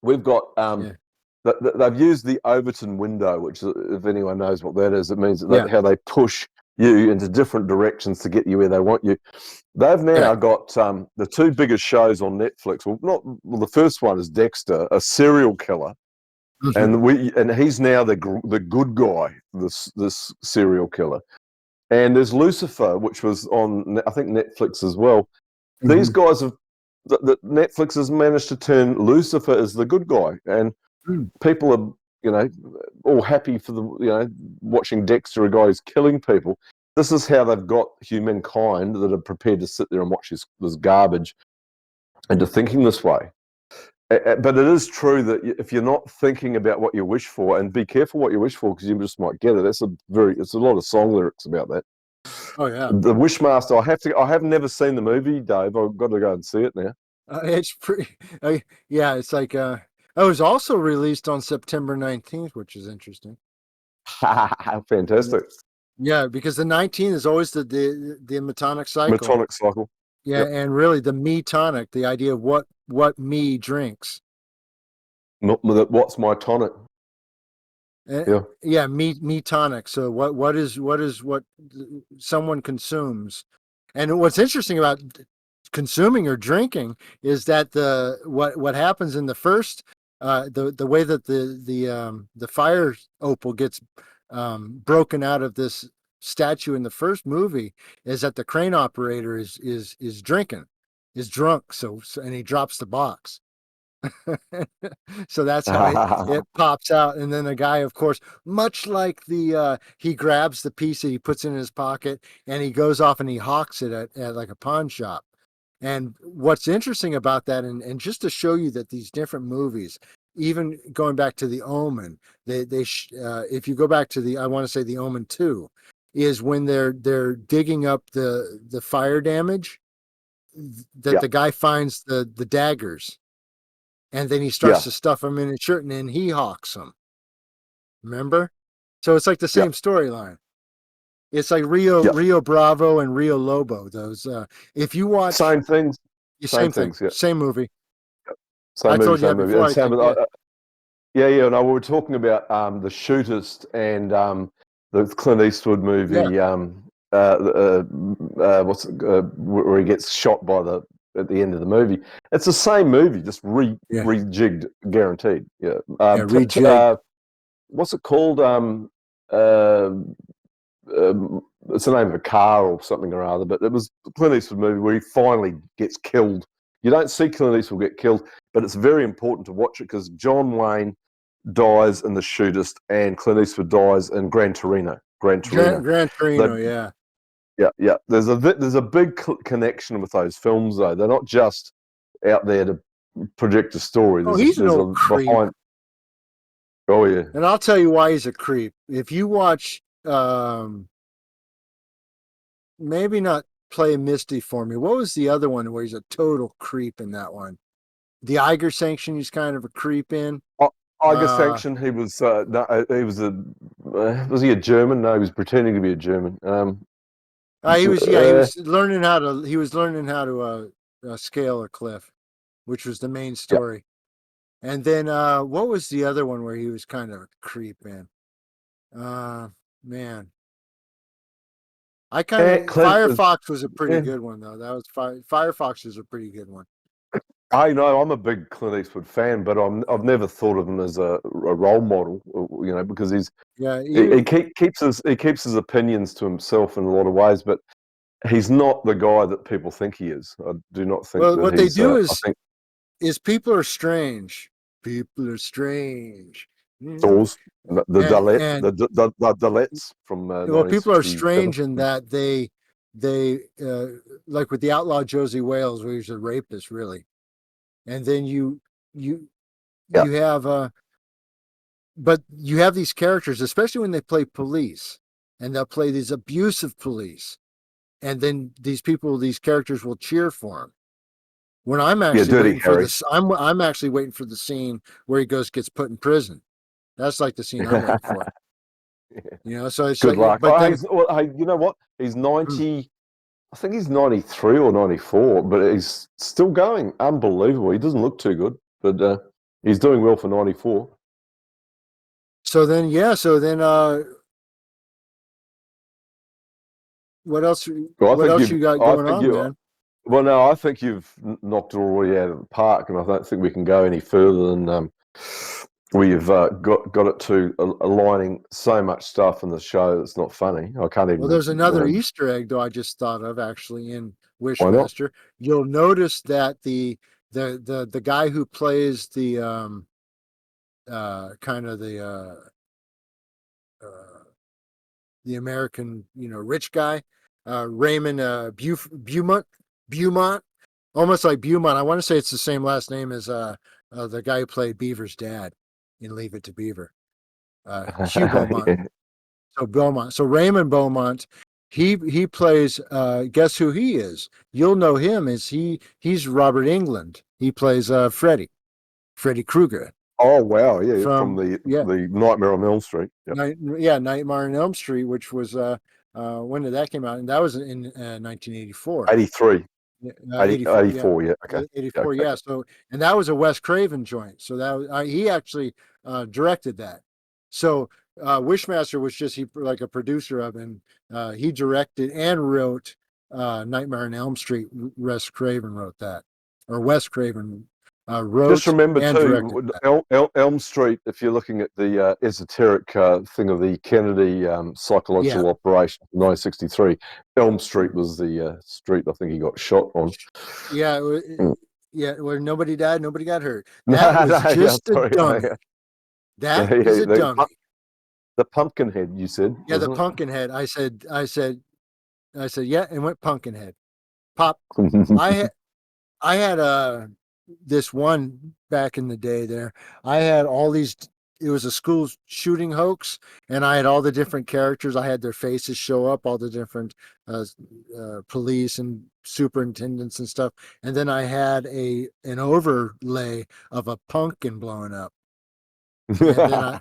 We've got Yeah, they've used the Overton window, which, if anyone knows what that is, it means yeah, how they push you into different directions to get you where they want you. They've now yeah. got the two biggest shows on Netflix. The first one is Dexter, a serial killer, Hmm. and he's now the good guy, this serial killer. And there's Lucifer, which was on, I think, Netflix as well. These Hmm. guys have Netflix has managed to turn Lucifer as the good guy, and people are, all happy for watching Dexter, a guy who's killing people. This is how they've got humankind that are prepared to sit there and watch this garbage, into thinking this way. But it is true that if you're not thinking about what you wish for, and be careful what you wish for, because you just might get it. It's a lot of song lyrics about that. Oh yeah, The Wishmaster. I have never seen the movie, Dave. I've got to go and see it now. it's pretty. Yeah, it's like, it was also released on September 19th, which is interesting. Yeah, Fantastic. yeah, because the 19th is always the metonic cycle. Metonic cycle. Yeah, Yep. and really the me tonic, the idea of what me drinks. What's my tonic? Yeah. Yeah, me tonic. So what is what someone consumes. And what's interesting about consuming or drinking is that what happens in the first, the way that the fire opal gets broken out of this statue in the first movie, is that the crane operator is drinking, is drunk, and he drops the box. So that's how it pops out. And then the guy, of course, much like he grabs the piece that he puts in his pocket and he goes off and he hawks it at like a pawn shop. And what's interesting about that, and just to show you that these different movies, even going back to The Omen, if you go back to I want to say The Omen 2, is when they're digging up the fire damage, that Yeah, the guy finds the daggers, and then he starts yeah, to stuff them in his shirt, and then he hawks them. Remember? So it's like the yeah, same storyline. It's like yeah. Rio Bravo and Rio Lobo. Those if you watch Same things, the same same thing, things. Yeah, same movie. same I movie, told you same that movie. before, And I same think. with Yeah, yeah, yeah. No, we were talking about the Shootist and the Clint Eastwood yeah, movie. What's it, where he gets shot by at the end of the movie. It's the same movie, just yeah, rejigged, guaranteed. Yeah. yeah. Rejig. What's it called? Uh, it's the name of a car or something or other, but it was a Clint Eastwood movie where he finally gets killed. You don't see Clint Eastwood get killed, but it's very important to watch it because John Wayne dies in The Shootist and Clint Eastwood dies in Gran Torino. Gran Torino. Gran They, Torino. Yeah. yeah, yeah. There's a big connection with those films though. They're not just out there to project a story. Oh, he's an There's a old creep, behind. Oh yeah, and I'll tell you why he's a creep. If you watch, maybe not Play Misty for me. What was the other one where he's a total creep in that one? The Eiger Sanction. He's kind of a creep in. Iger Uh, Sanction. He was no, he was he a German? No, he was pretending to be a German. he Uh, was learning how to scale a cliff, which was the main yeah, story. And then what was the other one where he was kind of a creep in? Man, I kind of Clint is. Firefox was a pretty Yeah. good one though. That was Firefox is a pretty good one. I know I'm a big Clint Eastwood fan, but I've never thought of him as a role model. Because Yeah, he keeps his opinions to himself in a lot of ways, but he's not the guy that people think he is. I do not think well, that what they he's. do I think is people are strange. People are strange. Mm. Dawes, the Dalet, And the Dalets from well, people are 1967. strange in that they like with the outlaw Josie Wales, where he's a rapist, really. And then you Yeah, you have but you have these characters, especially when they play police, and they'll play these abusive police, and then these characters will cheer for him. When I'm yeah, actually Dirty waiting for Harry. this, I'm actually waiting for the scene where he gets put in prison. That's like the scene I'm waiting for. So it's Good like, luck. but then, Hey, you know what? He's hmm, 90. I think he's 93 or 94, but he's still going. Unbelievable. He doesn't look too good, but he's doing well for 94. so then, what else? Well, What else you got I going think on, you, man? well, no, I think you've knocked it already out of the park, and I don't think we can go any further than we've got it to aligning so much stuff in the show that's not funny. I can't Well, even. there's another Easter egg though. I just thought of actually in Why not? Wishmaster. You'll notice that the guy who plays the kind of uh, the American, rich guy, Raymond Beaumont, almost like Beaumont. I want to say it's the same last name as the guy who played Beaver's dad in Leave It to Beaver, Hugh Beaumont. Yeah. So Beaumont. So Raymond Beaumont. He plays. Guess who he is? You'll know him as he's Robert England. He plays Freddy Krueger Oh wow, yeah, from from yeah. the Nightmare on Elm Street. Yep. Nightmare on Elm Street, which was when did that came out? And that was in 1984. 83, 84, yeah. 84, yeah. Okay. Yeah, 84, okay. yeah. So, and that was a Wes Craven joint. So that was, he actually directed that. So Wishmaster was just like a producer of, and he directed and wrote Nightmare on Elm Street. Wes Craven wrote that, or Wes Craven Just wrote remember and directed too, that. Elm Street. If you're looking at the esoteric thing of the Kennedy Yeah. psychological operation, 1963, Elm Street was the street I think he got shot on. Yeah, Mm. Yeah, where nobody died, nobody got hurt. No, That was no, yeah, just a sorry. dummy. That Yeah, is a dummy. the pumpkin head, you said, Yeah, the wasn't pumpkin head. I said, yeah, and went pumpkin head. Pop. it? I had this one back in the day there. I had all these. It was a school shooting hoax, and I had all the different characters. I had their faces show up, all the different uh, police and superintendents and stuff. And then I had an overlay of a pumpkin blowing up, and then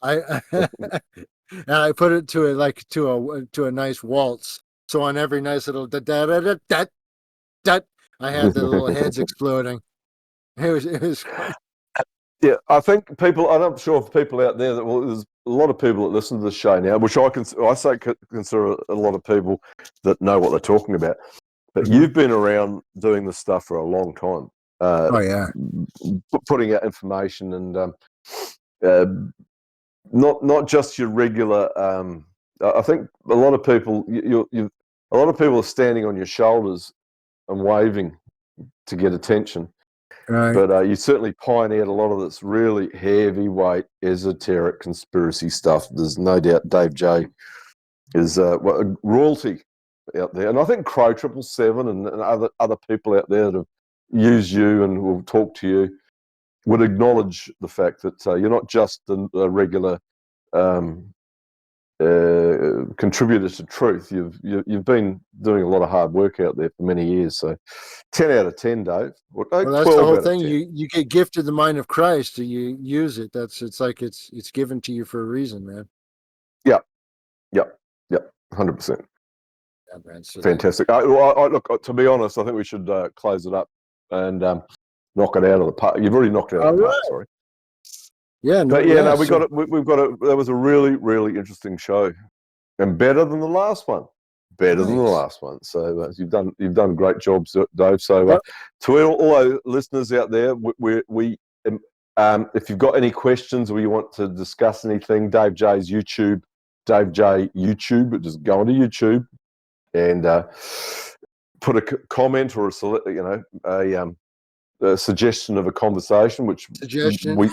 I and I put it to a nice waltz. So on every nice little da da da da da da, I had the little heads exploding. It was quite. Yeah, I think people. I'm not sure if people out there that well, there's a lot of people that listen to the show now, which consider a lot of people that know what they're talking about. But Mhm. you've been around doing this stuff for a long time, Oh yeah. putting out information and uh, not just your regular. I think a lot of people a lot of people are standing on your shoulders and waving to get attention. Right. But you certainly pioneered a lot of this really heavyweight, esoteric conspiracy stuff. There's no doubt Dave J is royalty out there. And I think Crow 777 and other people out there that have used you and will talk to you would acknowledge the fact that you're not just a regular um, contributor to truth. You've been doing a lot of hard work out there for many years. So 10 out of 10, Dave. Well, no, Well, that's the 12 whole out of thing. 10. You get gifted the mind of Christ. You use it. It's like it's given to you for a reason, man. Yeah, yeah, yeah, 100%. Yeah, man. So Fantastic. Look, to be honest, I think we should close it up and knock it out of the park. You've already knocked it out of all the park, right. sorry. Yeah. No. But yeah, Yeah. no, So we've got it. That was a really, really interesting show, and better than the last one. Better than the nice. last one. So you've done a great job, Dave. So Yep. to all our listeners out there, if you've got any questions or you want to discuss anything, Dave J's YouTube, Dave J YouTube. Just go onto YouTube and put a comment or a suggestion of a conversation, which Suggestion we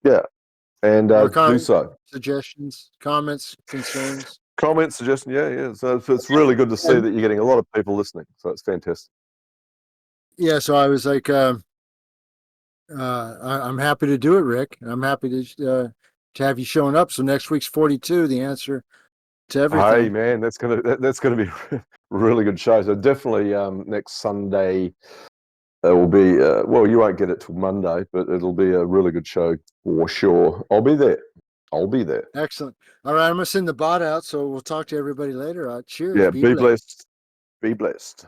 yeah, and or do so. suggestions, comments, concerns. Comment, suggestion, yeah. So it's really good to see And that you're getting a lot of people listening. So it's fantastic. yeah. So I was like, I'm happy to do it, Rick. I'm happy to have you showing up. So next week's 42. The answer to Hey everything. man, that's gonna be a really good show. So definitely next Sunday it will be well, you won't get it till Monday, but it'll be a really good show for sure. I'll be there. I'll be there. Excellent. All right, I'm gonna send the bot out, so we'll talk to everybody later. Cheers. Yeah, Be be blessed. blessed. Be blessed.